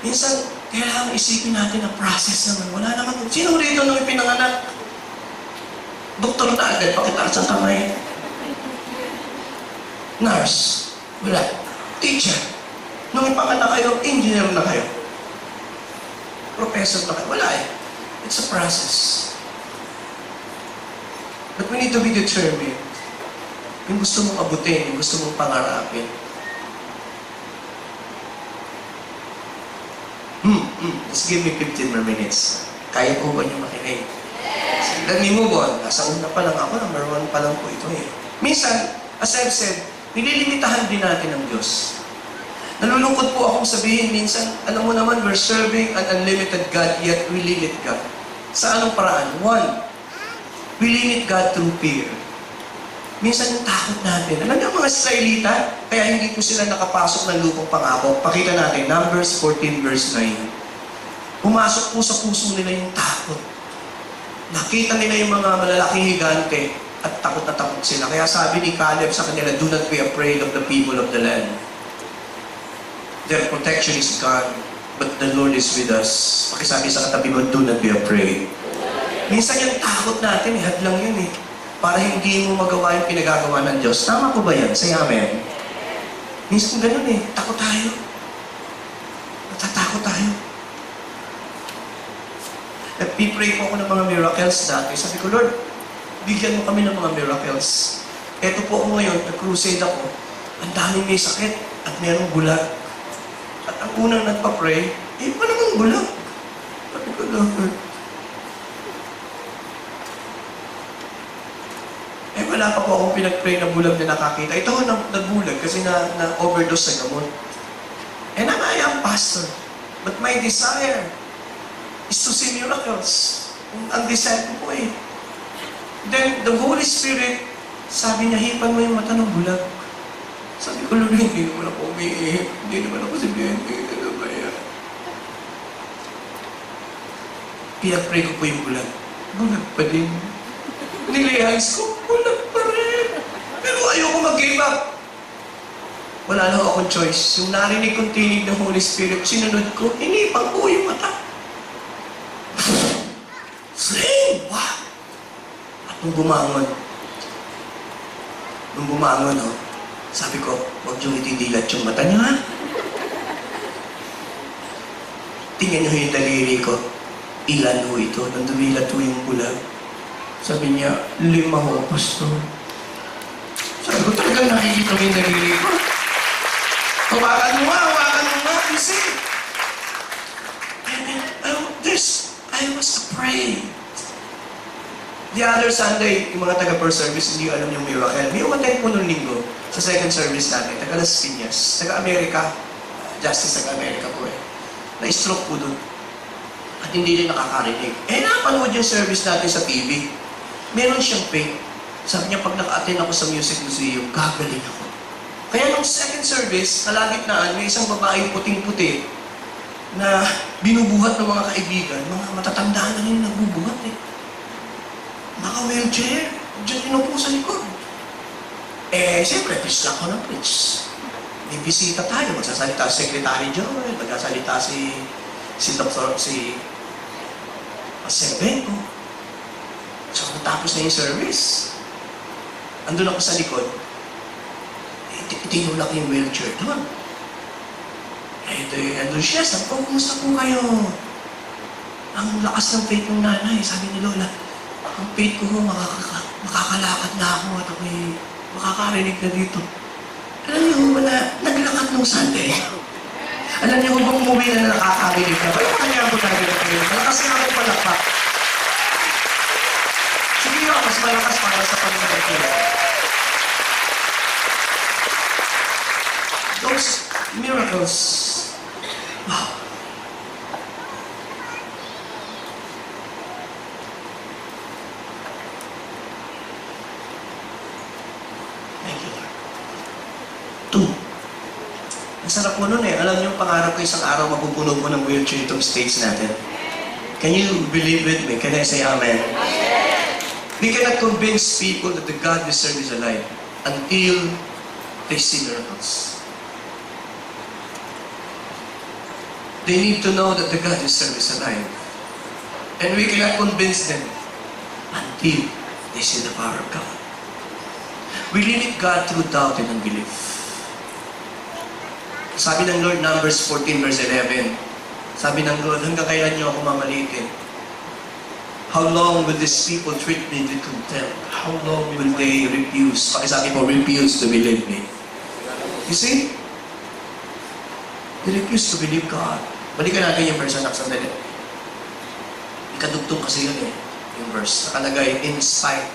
Minsan, kailangan isipin natin ang process naman. Wala naman. Sino rito nung ipinanganak? Doktor na agad, pakitaas ang kamay. Nurse? Wala. Teacher? Nung ipanganak kayo, engineer na kayo. Professor na kayo. Wala eh. It's a process. But we need to be determined. Yung gusto mong abutin, yung gusto mong pangarapin. Just give me 15 more minutes. Kaya po ba niyo makinig? Let me move on. Nasa una pa lang ako, number 1 pa lang po ito eh. Minsan, as I've said, nililimitahan din natin ang Diyos. Nalulungkot po akong sabihin minsan, alam mo naman, we're serving an unlimited God, yet we limit God. Sa anong paraan? 1, we limit God through fear. Minsan yung takot natin. Alam niyo mga Israelita, kaya hindi po sila nakapasok ng lupang pangako. Pakita natin, Numbers 14 verse 9. Pumasok po sa puso nila yung takot. Nakita nila yung mga malalaking higante at takot na takot sila. Kaya sabi ni Caleb sa kanila, "Do not be afraid of the people of the land. Their protection is gone, but the Lord is with us." Pakisabi sa katabi mo, "Do not be afraid." Minsan yung takot natin, hadlang yun eh. Para hindi mo magawa yung pinagagawa ng Diyos. Tama po ba yan? Say amen. Minsan ganun eh. Takot tayo. Natatakot tayo. Nag-pray po ako ng mga miracles dati. Sabi ko, Lord, bigyan mo kami ng mga miracles. Eto po ako ngayon, nag-crusade ako. Ang daming may sakit at mayroong bulag. At ang unang nagpa-pray, walang bulag. Sabi ko, Lord, wala pa po akong pinag-pray na bulag na nakakita. Ito ako nagbulag kasi na-overdose sa gamot. And I am pastor. But my desire is to see miracles. Ang desire ko po eh. Then, the Holy Spirit, sabi niya, hipan mo yung mata ng bulag. Sabi ko, Lord, hindi naman ako umiihip. Hindi naman ako sabihin, hindi na ba yan? Pinag-pray ko po yung bulag. Bulag pa din. Nilihays ko, bulag pa rin. Pero ayoko mag-give up. Wala lang akong choice. Yung narinig kong tinig ng Holy Spirit, sinunod ko, hinipang ko yung mata. Sling! Wow! At nung bumangon, sabi ko, huwag niyong itidilat yung mata niyo, ha? Tingnan niyo yung daliri ko. Ilan ho ito? Nang dumilat ho yung bulag. Sabi niya, 5 ho, Pastor. Sabi ko, talagang nakikita mo yung daliri ko. Hawakan mo nga, you see? I was afraid. The other Sunday, yung mga taga-first service, hindi alam yung miracle. May umatay po nung linggo sa second service natin, taga Las Piñas, taga-Amerika, Justice taga-Amerika po eh. Na-stroke po dun. At hindi rin nakakarinig. Napanood yung service natin sa TV. Meron siyang faith. Sabi niya, pag naka-attend ako sa music museum, gagaling ako. Kaya nung second service, kalagitnaan, may isang babae puting-puti na binubuhat ng mga kaibigan, mga matatandaan na rin nagbubuhat eh. naka-wheelchair, diyan inupo sa likod. Siyempre, preach lang ako ng preach. May bisita tayo, magsasalita si Secretary Joel, magsasalita si Dr. si Benko. So, natapos na yung service. Andun ako sa likod. Tinulak yung wheelchair doon. Andun siya, sabi ko, kumusta po kayo? Ang lakas ng faith ng nanay. Sabi ni Lola, ang faith ko, makakalakad na ako at ako'y makakarinig na dito. Alam niyo, naglakad nung Sunday. Alam niyo, bang umuwi na nakakarinig na. Ba't kanya ko narinig kayo? Malakas nga ako palakpak. Sige nga, mas malakas para sa Panginoon ko. Those miracles, wow. Thank you, Lord. 2. Masarap po nun eh. Alam niyo, pangarap ko isang araw mapupuno po ng wheelchair itong stage natin. Can you believe with me? Can I say amen? We cannot convince people that the God we serve is alive until they see miracles. They need to know that the God we serve is alive. And we cannot convince them until they see the power of God. We limit God through doubt and unbelief. Sabi ng Lord, Numbers 14 verse 11, sabi ng Lord, hanggang kailan niyo ako mamalitin? How long will these people treat me with contempt? How long will they refuse? Pakisabi po, refuse to believe me. You see? They refuse to believe God. Balikan natin yung verse na sandali. Ikadugtong kasi yun eh. Yung verse. Nakalagay, in spite.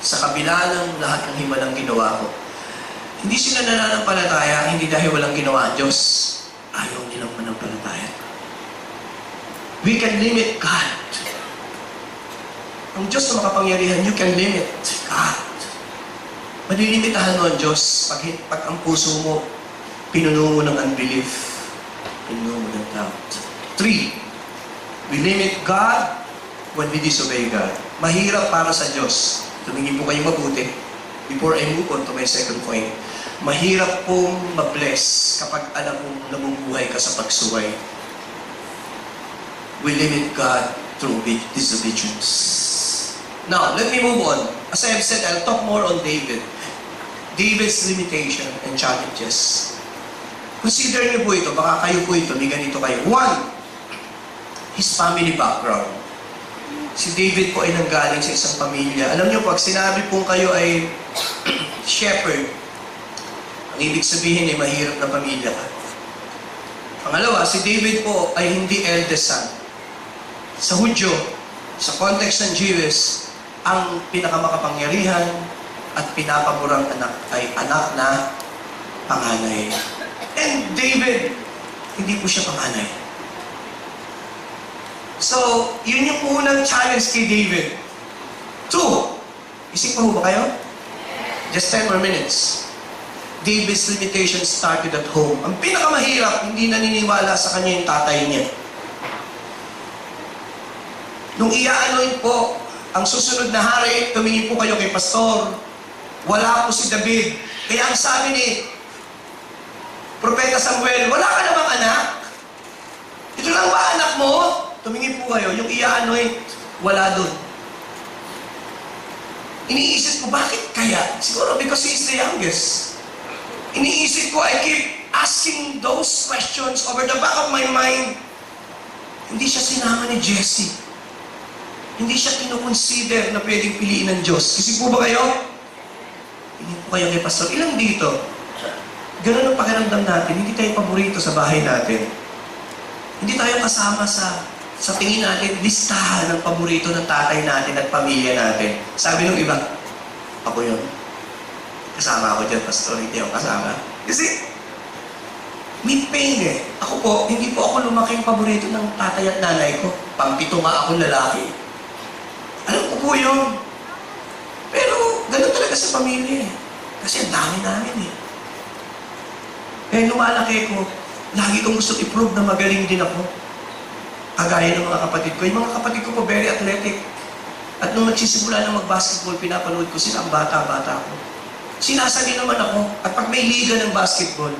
Sa kabila ng lahat ng himalang ginawa ko. Hindi sila nananampalataya, hindi dahil walang ginawa ang Diyos. Ayaw nilang manampalataya. We can limit God. Ang Diyos na makapangyarihan, you can limit God. Malilimitahan mo ang Diyos pag ang puso mo pinuno mo ng unbelief, pinuno mo ng doubt. 3. We limit God when we disobey God. Mahirap para sa Diyos. Tumingin po kayo mabuti. Before I move on to my second point, mahirap pong ma-bless kapag alam mong namumuhay ka sa pagsuway. We limit God through disobedience. Now, let me move on. As I have said, I'll talk more on David. David's limitation and challenges. Consider niyo po ito, baka kayo po ito, may ganito kayo. 1, his family background. Si David po ay nanggaling sa isang pamilya. Alam niyo, pag sinabi pong kayo ay shepherd, ang ibig sabihin ay mahirap na pamilya ka. Pangalawa, si David po ay hindi eldest son. Sa Hudyo, sa context ng Jewish, ang pinakamakapangyarihan at pinapaborang anak ay anak na panganay. And David, hindi po siya panganay. So, yun yung unang challenge kay David. 2, isip pa ho ba kayo? Just 10 more minutes. David's limitation started at home. Ang pinakamahirap, hindi naniniwala sa kanya yung tatay niya. Nung iaanoin po, ang susunod na hari, tumingin po kayo kay pastor. Wala po si David. Kaya ang sabi ni Propeta Samuel, wala ka namang anak? Ito lang ba anak mo? Tumingin po kayo, yung iaanoin, wala dun. Iniisip ko, bakit kaya? Siguro because he's the youngest. Iniisip ko, I keep asking those questions over the back of my mind. Hindi siya sinama ni Jesse. Hindi siya kinukonsider na pwedeng piliin ng Diyos. Isip po ba kayo? Hindi po kayo kay pastor. Ilang dito? Ganun ang pakiramdam natin. Hindi tayo paborito sa bahay natin. Hindi tayo kasama sa tingin natin, listahan ng paborito ng tatay natin at pamilya natin. Sabi ng iba, ako yun. Kasama ako dyan, pastor. Hindi ako kasama. Kasi, may pain eh. Ako po, hindi po ako lumaking paborito ng tatay at nanay ko. Pampito nga akong lalaki. Alam ko po yun. Pero, ganun talaga sa pamilya eh. Kasi ang dami namin eh. Kaya lumalaki ko, lagi kong gusto i-prove na magaling din ako. Kagaya ng mga kapatid ko. Yung mga kapatid ko po, very athletic. At nung nagsisimula na mag-basketball, pinapanood ko sila, ang bata-bata ko. Sinasali naman ako. At pag may liga ng basketball,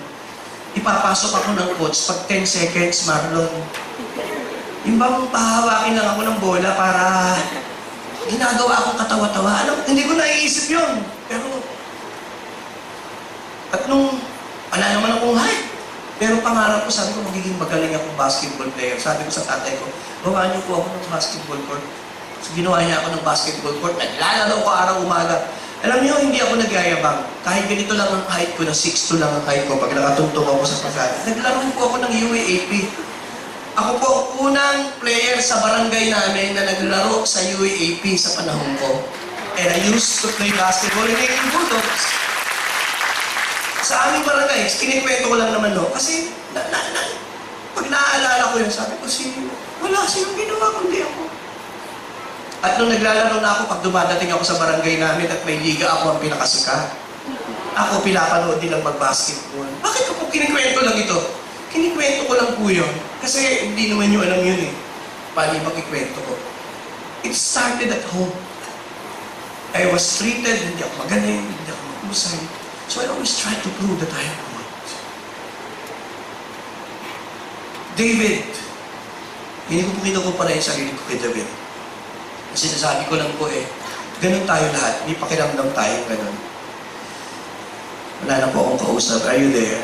ipapasok ako ng coach pag 10 seconds, Marlon. Yung bang pahawakin lang ako ng bola para ginagawa akong katawa-tawa. Hindi ko naiisip yun. Pero, at nung wala naman akong height. Pero pangarap ko, sabi ko, magiging magaling akong basketball player. Sabi ko sa tatay ko, gawaan niyo po ako ng basketball court. So, ginawa niya ako ng basketball court. Naglalaro ko araw-umaga. Alam niyo, hindi ako nagyayabang. Kahit ganito lang ang height ko, na 6'2" lang ang height ko, pag nakatuntong ako sa pasada. Naglaro po ako ng UAAP. Ako po ang unang player sa barangay namin na naglaro sa UAAP sa panahon ko. And I used to play basketball in the Bulldogs. Sa aming barangay, kinikwento ko lang naman, no? Kasi, pag naaalala ko yun, sabi ko, wala silang ginawa kundi ako. At nung naglalaro na ako, pag dumadating ako sa barangay namin at may liga, ako ang pinakasikat. Ako pinapanood nilang mag-basketball. Bakit ko po kinikwento lang ito? Kinikwento ko lang po yun. Kasi hindi naman nyo alam yun eh. Paano yung makikwento ko? It started at home. I was treated, hindi ako magaling, hindi ako mahusay. So I always try to prove that I am good. David, hindi ko po kinukumpara yung sarili ko kay David. Kasi sinasabi ko lang po ganun tayo lahat. May pakiramdam tayo ganun. Wala na po akong kausap. Are you there?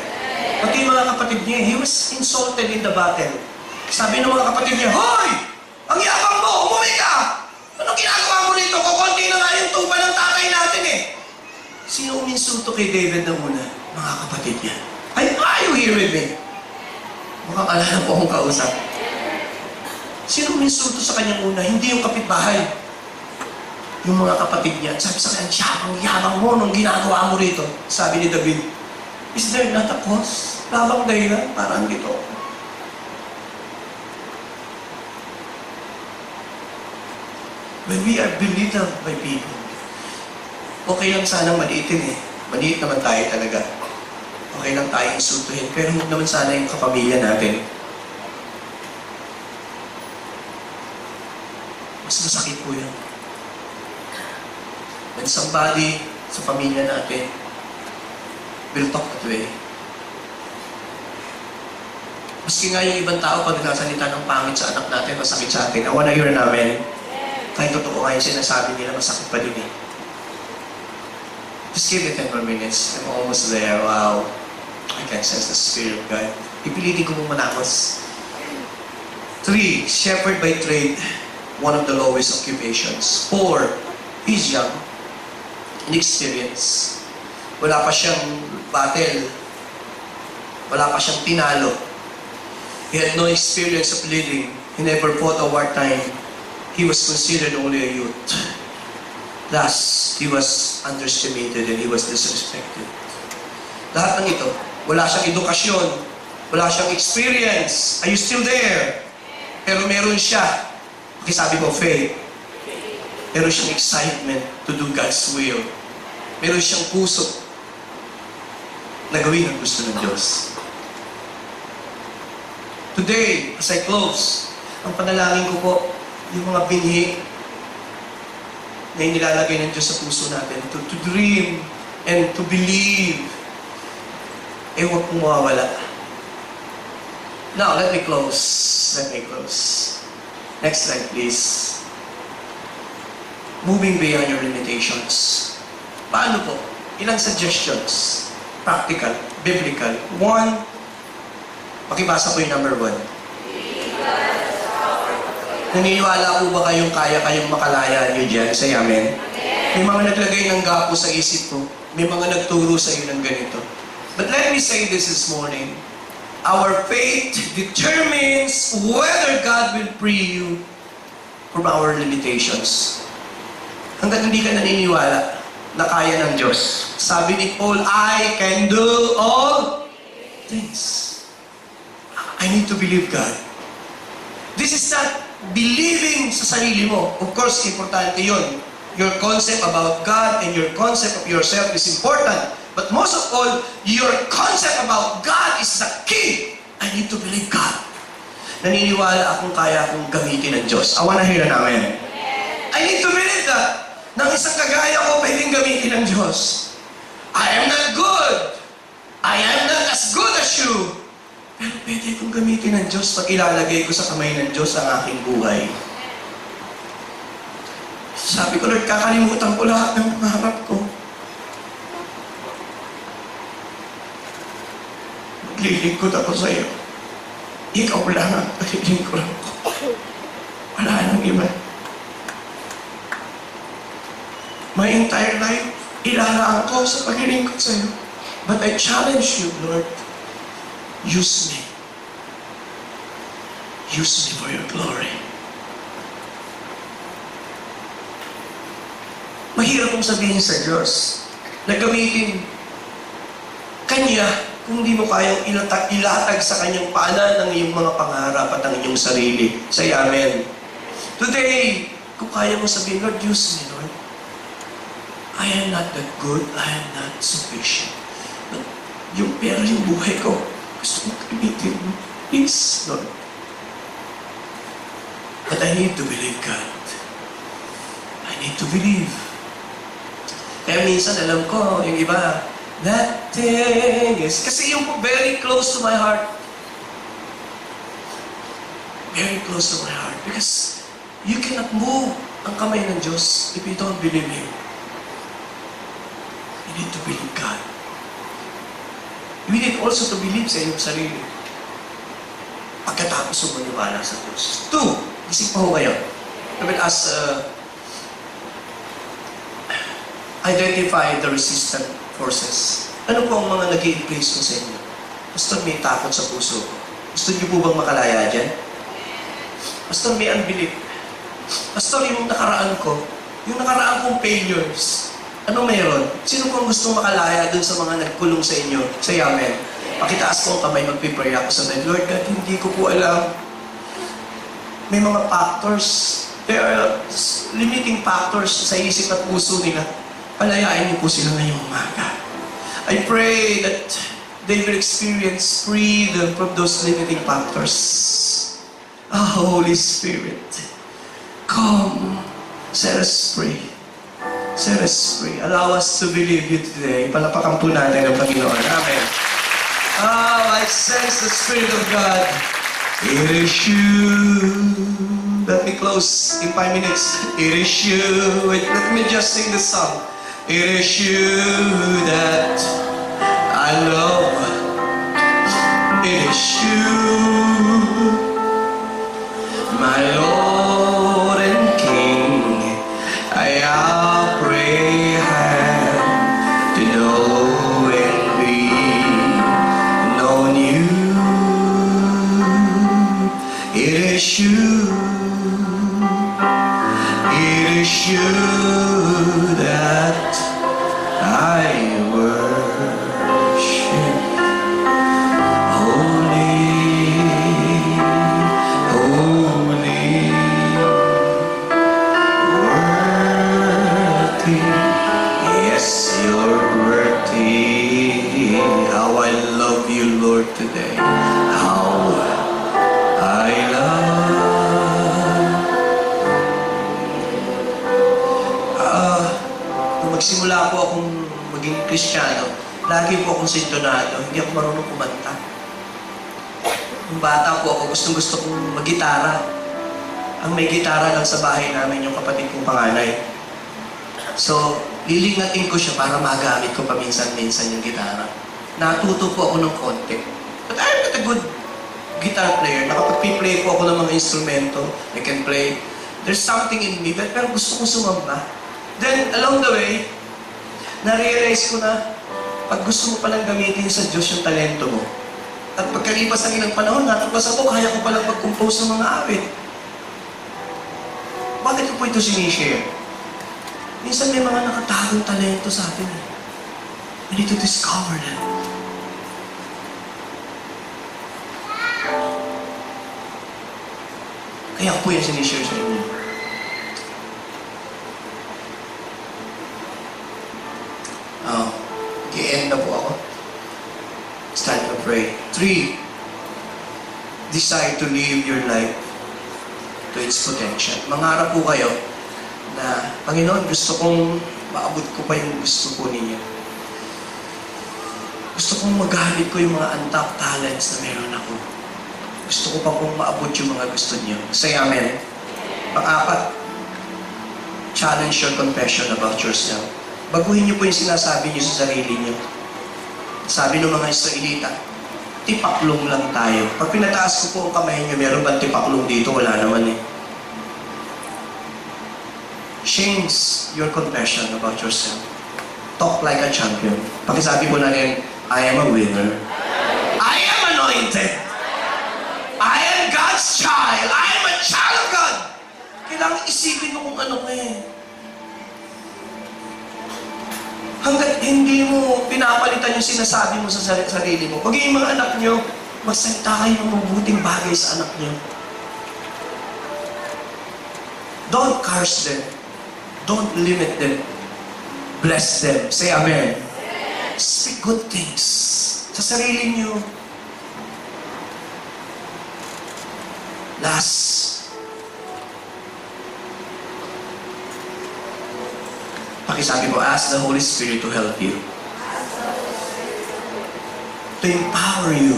Pati yung mga kapatid niya, he was insulted in the battle. Sabi ng mga kapatid niya, Hoy! Ang yabang mo! Umuwi ka! Anong ginagawa mo rito? Kukunti na nga yung tupa ng tatay natin eh. Sino uminsulto kay David na muna? Mga kapatid niya. Are you here with me? Mukhang alala po akong kausap. Sino uminsulto sa kanyang una? Hindi yung kapitbahay. Yung mga kapatid niya. Sabi sa kanya, yabang mo nung ginagawa mo rito. Sabi ni David, is there not a cause? Labang dahilan? Parang dito. When we are belittled by people, okay lang sanang maliitin eh. Maliit naman tayo talaga. Okay lang tayo insultuhin. Pero huwag naman sana yung kapamilya natin. Mas masakit po yan. When somebody sa pamilya natin will talk that way. Maski nga yung ibang tao pag nagsasalita ng pangit sa anak natin, masakit sa atin. I wanna hear namin. Kahit totoo nga yung sinasabi nila, masakit pa din eh. Just give me 10 more minutes. I'm almost there. Wow. I can sense the Spirit of God. Ipilitin ko mong manakos. 3, shepherd by trade. One of the lowest occupations. 4, he's young. Inexperienced. Wala pa siyang battle. Wala pa siyang tinalo. He had no experience of leading. He never fought a wartime. He was considered only a youth. Thus, he was underestimated and he was disrespected. Lahat ng ito, wala siyang edukasyon, wala siyang experience. Are you still there? Pero meron siya. Sabi ko, faith. Meron siyang excitement to do God's will. Meron siyang puso na gawin ang gusto ng Diyos. Today, as I close, ang panalangin ko po, yung mga binhi na inilalagay ng Diyos sa puso natin, to dream and to believe, huwag pong mawawala. Now, let me close. Let me close. Next slide, please. Moving beyond your limitations. Paano po? Ilang suggestions? Practical, biblical. 1, pakibasa po yung number 1. Naniniwala po ba kayong kayong makalaya niyo dyan? Say amen. May mga naglagay ng gapo sa isip ko. May mga nagturo sa iyo ng ganito. But let me say this morning. Our faith determines whether God will free you from our limitations. Hanggat hindi ka naniniwala na kaya ng Diyos. Sabi ni Paul, I can do all things. I need to believe God. This is not believing sa sarili mo. Of course, importante yun. Your concept about God and your concept of yourself is important. But most of all, your concept about God is the key. I need to believe God. Naniniwala akong kaya akong gamitin ng Diyos. I wanna hear an amen. I need to believe ng isang kagaya ko pwedeng gamitin ng Diyos. I am not good. I am not as good as you. Pero pwede kong gamitin ng Diyos pag ilalagay ko sa kamay ng Diyos ang aking buhay. Sabi ko, Lord, kakalimutan ko lahat ng pangarap ko. Maglilingkod ako sa iyo. Ikaw lang ang paglilingkod ko. Wala nang iba. My entire life, ilalaan ko sa paglilingkod sa iyo. But I challenge you, Lord, use me. Use me for your glory. Mahirap kong sabihin sa Diyos na gamitin Kanya kung di mo kayang ilatag sa Kanyang paanan ang iyong mga pangarap at ang iyong sarili. Say Amen. Today, kung kaya mo sabihin, Lord, use me, Lord. I am not that good. I am not sufficient. But yung buhay ko, gusto mong gamitin mo. Please, Lord. But I need to believe, God. I need to believe. Kaya minsan, alam ko, yung iba, that thing is, kasi yung very close to my heart. Very close to my heart. Because you cannot move ang kamay ng Diyos if you don't believe Him. You need to believe God. You need also to believe sa iyong sarili. Pagkatapos mo maniwala sa Diyos. 2, isip pa ho kayo. I will ask, identify the resistant forces. Ano po ang mga nag-i-place mo sa inyo? Pastor, may takot sa puso ko. Gusto niyo po bang makalaya dyan? Pastor, may unbelief. Pastor, yung nakaraan kong failures, ano meron? Sino pong gusto makalaya dun sa mga nagkulong sa inyo? Say Amen. Pakitaas ko ang kamay, magpipray ako sa Lord. Lord God, hindi ko po alam. May mga factors. There are limiting factors sa isip at puso nila. Palayain niyo po sila ngayong umaga. I pray that they will experience freedom from those limiting factors. Holy Spirit, come. Set us free. Set us free. Allow us to believe you today. Palapakan po natin ang Panginoon. Amen. I sense the Spirit of God. It is you. Let me close in 5 minutes. It is you. Let me just sing the song. It is you that I love. It is you, my Lord and King. I apprehend to know and be known you. It is you. It is you that I worship. Holy, holy, worthy. Yes, you're worthy. How I love you, Lord, today. How I love. Magsimula po akong maging Kristiyano, lagi po akong sintonado, hindi ako marunong kumanta. Nung bata po ako, gusto kong mag-gitara. Ang may gitara lang sa bahay namin, yung kapatid kong panganay. So, lilingatin ko siya para magamit ko paminsan-minsan yung gitara. Natuto po ako ng konti. But I'm not a good guitar player. Nakapag-play po ako ng mga instrumento. I can play. There's something in me, pero gusto kong sumamba. Then, along the way, na-realize ko na pag gusto mo palang gamitin sa Diyos yung talento mo, at pagkalipas ng ilang panahon, natapos ako, kaya ko palang mag-compose ng mga awit. Bakit ko po ito sinishare? Minsan may mga nakatagong talento sa atin. We need to discover them. Kaya ko po yung sinishare sa inyo. I-end na po ako. Stand to pray. 3, decide to live your life to its potential. Mangarap po kayo, na, Panginoon, gusto kong maabot ko pa yung gusto po ninyo. Gusto kong magamit ko yung mga untapped talents na meron ako. Gusto ko pa pong maabot yung mga gusto niyo. Say amen. Pang-apat, challenge your confession about yourself. Baguhin niyo po yung sinasabi niyo sa sarili niyo. Sabi ng mga Israelita, tipaklong lang tayo. Pag pinataas ko po ang kamay niyo, meron ba tipaklong dito? Wala naman eh. Change your confession about yourself. Talk like a champion. Pakisabi po natin, I am a winner. I am anointed. I am God's child. I am a child of God. Kailangan isipin mo kung ano ka eh. Hanggat hindi mo pinapalitan yung sinasabi mo sa sarili mo, pag yung mga anak nyo, magsalita kayo ng mabuting bagay sa anak nyo. Don't curse them. Don't limit them. Bless them. Say amen. Speak good things sa sarili nyo. Last, pakisabi ko, ask the Holy Spirit to help you. To empower you.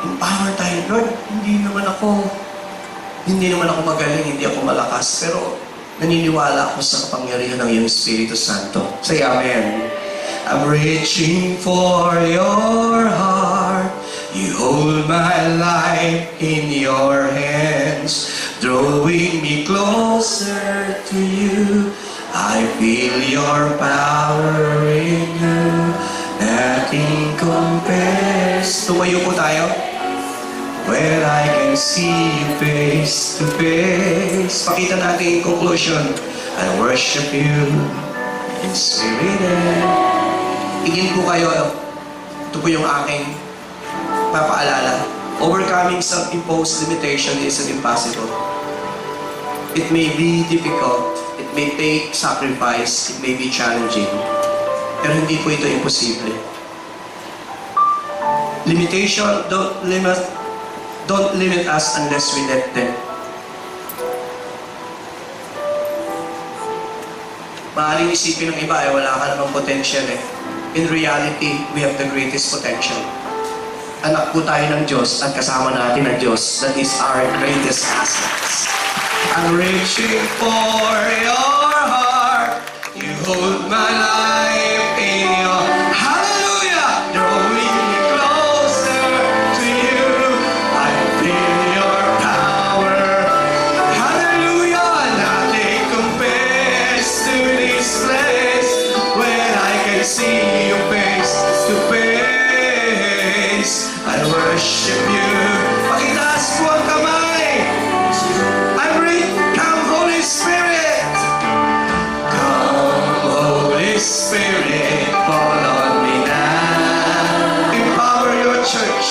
Empower tayo. Lord, hindi naman ako magaling, hindi ako malakas, pero naniniwala ako sa kapangyarihan ng iyong Espiritu Santo. Say amen. I'm reaching for your heart. You hold my life in your hands, drawing me closer to you. I feel your power in you. Nothing compares. Tumayo po tayo. When I can see you face to face. Pakita natin yung conclusion. I worship you in spirit and... Igin po kayo. Ito po yung aking papaalala. Overcoming self-imposed limitation isn't impossible. It may be difficult. It may take sacrifice. It may be challenging. Pero hindi po ito imposible. Limitation, don't limit us unless we let them. Maaaring isipin ng iba, wala ka namang potential eh. In reality, we have the greatest potential. Anak po tayo ng Diyos at kasama natin ang Diyos. That is our greatest assets. I'm reaching for your heart. You hold my life in your... Hallelujah! Drawing me closer to you. I feel your power. Hallelujah! Nothing compares to this place when I can see you face to face. I worship you. Pakitaas po ang kamay. Come, Holy Spirit. Come, Holy Spirit, fall on me now. Empower your church.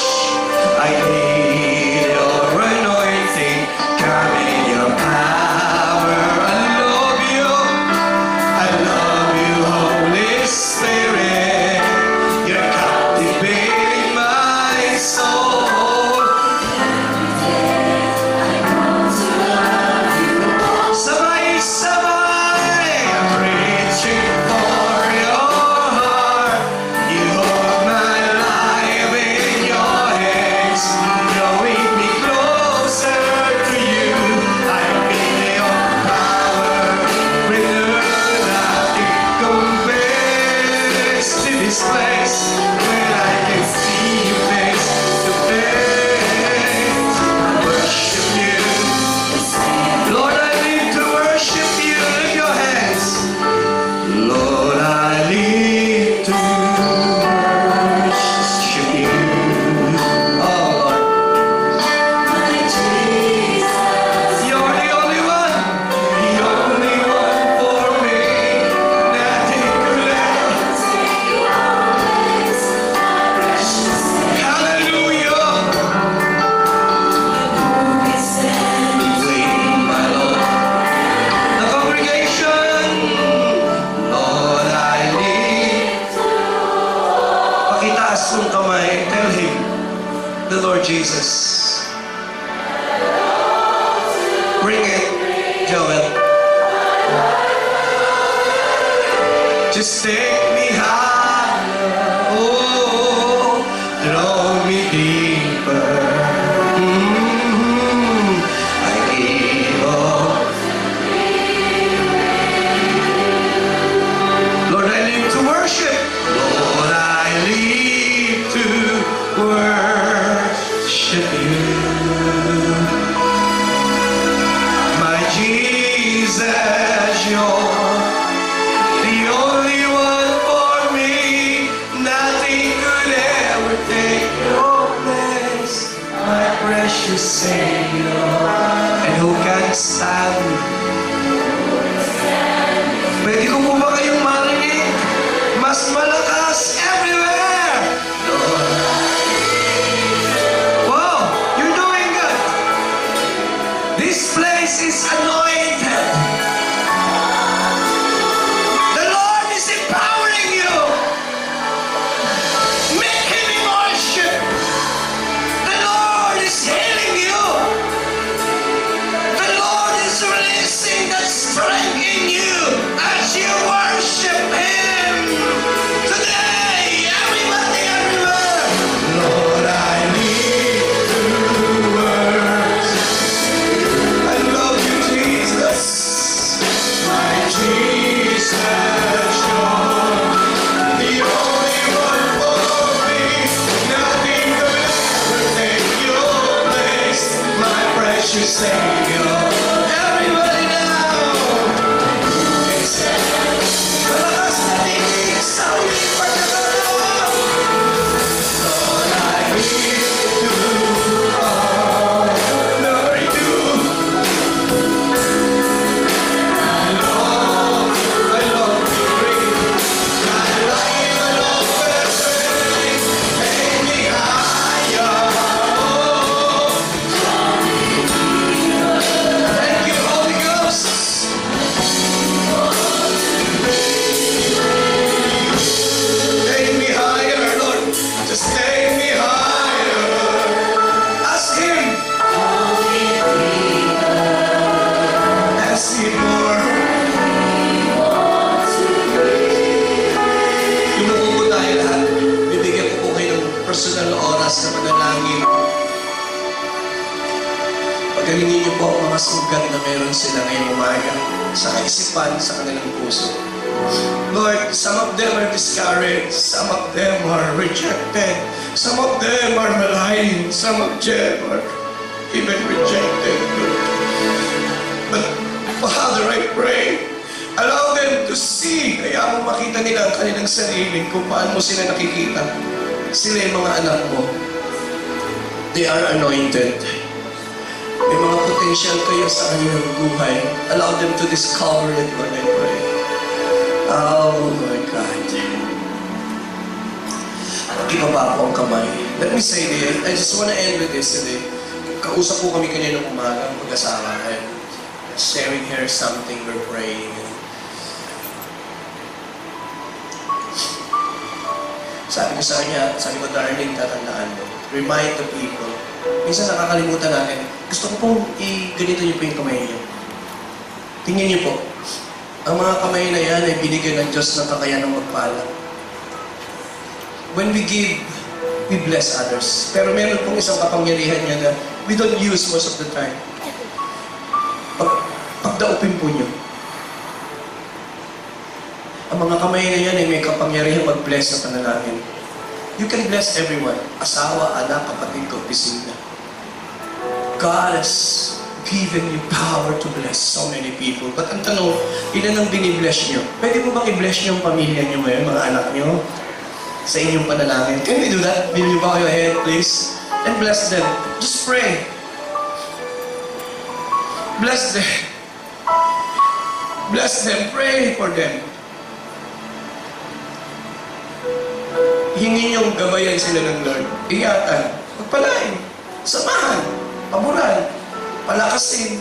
I need your anointing. Come in your power. I love you. I love you, Holy Spirit. You're captivating my soul. Jesus. Bring it, Joel. just take me higher. Oh, draw me deeper. I give up. Lord, I live to worship. Lord, I live to worship you. My Jesus, you're the only one for me. Nothing could ever take your place, my precious Savior. And who can stand? Pwede ko po ba kayong marinig? Mas malakas everywhere! Lord. Wow! You're doing good! This place is anointed. The Lord is empowering you. Make Him in worship. The Lord is healing you. The Lord is releasing that strength in you as you worship Him. Today, everybody, everywhere. Lord, I need to worship. I love you, Jesus. My Jesus, you're the only one for me. Nothing could ever take your place, my precious Savior. Everybody now. Malakas na tinig sa ulit pagkakalawa. Lord, I need to honor you. I love you, great. I love perfect. Take me higher. Thank you, Holy Ghost. Take me higher, Lord. Just take me higher. Ask Him. Ask Him more. Pinuko ko tayo lahat. Bibigyan ko po kayo ng personal na oras na manalangin. Pagalingin niyo po ang mga sugat na meron sila ngayong umaga sa kaisipan, sa kanilang puso. Lord, some of them are discouraged, some of them are rejected, some of them are maligned, some of them are even rejected. But Father, I pray, allow them to see, kaya mo makita nila ang kanilang sarili kung paano mo sila nakikita. Sila yung mga anak mo. They are anointed. May mga potential kayo sa kanilang buhay. Allow them to discover it, Lord, I pray. Oh my God. Ibaba po ang kamay. Let me say this. I just want to end with this today. Kausap po kami kanina ng umaga, mag-asawa. And sharing here something, we're praying. Sabi ko sa kanya, sabi ko, darling, tatandaan mo. Remind the people. Minsan nakakalimutan natin. Gusto ko pong ganito niyo po yung kamay niyo. Tingnan niyo po. Ang mga kamay na yan ay binigyan ng Diyos ng kakayanang magpala. When we give, we bless others. Pero meron pong isang kapangyarihan niya na we don't use most of the time. Pagdaupin po niyo. Ang mga kamay na yan ay may kapangyarihan mag-bless sa panalangin. You can bless everyone. Asawa, anak, kapatid, opisina. God has given you power to bless so many people. But ang tanong, ilan ang binibless nyo? Pwede mo bang i-bless nyo ang pamilya nyo ngayon, mga anak nyo? Sa inyong panalangin. Can we do that? Will you bow your head, please? And bless them. Just pray. Bless them. Bless them. Pray for them. Hingin niyong gabayan sila ng Lord. Ingatan. Pagpalain. Samahan. Paboran. Palakasin.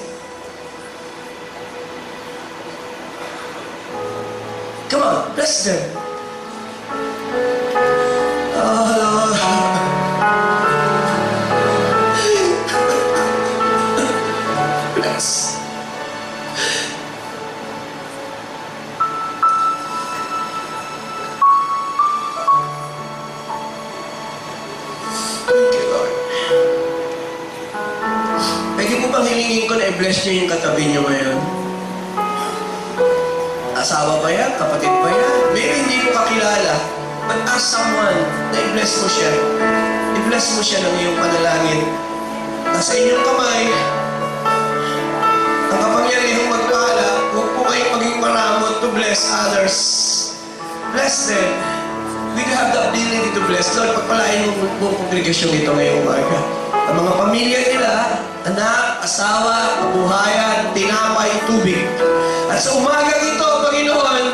Come on, bless them. Bless. Na-bless niyo yung katabi niyo ngayon? Asawa ba yan? Kapatid ba yan? Maybe hindi ko kakilala. But ask someone na i-bless mo siya. I-bless mo siya ng iyong panalangin. Nasa inyong kamay, ang kapangyarihang magpala, huwag po kayong maging maramot to bless others. Bless them. We have the ability to bless. Lord, pagpalain mo buong kongregasyon ito ngayong umaga. Ang mga pamilya nila, anak, asawa, kabuhayan, tinapay, tubig. At sa umagang ito, Panginoon,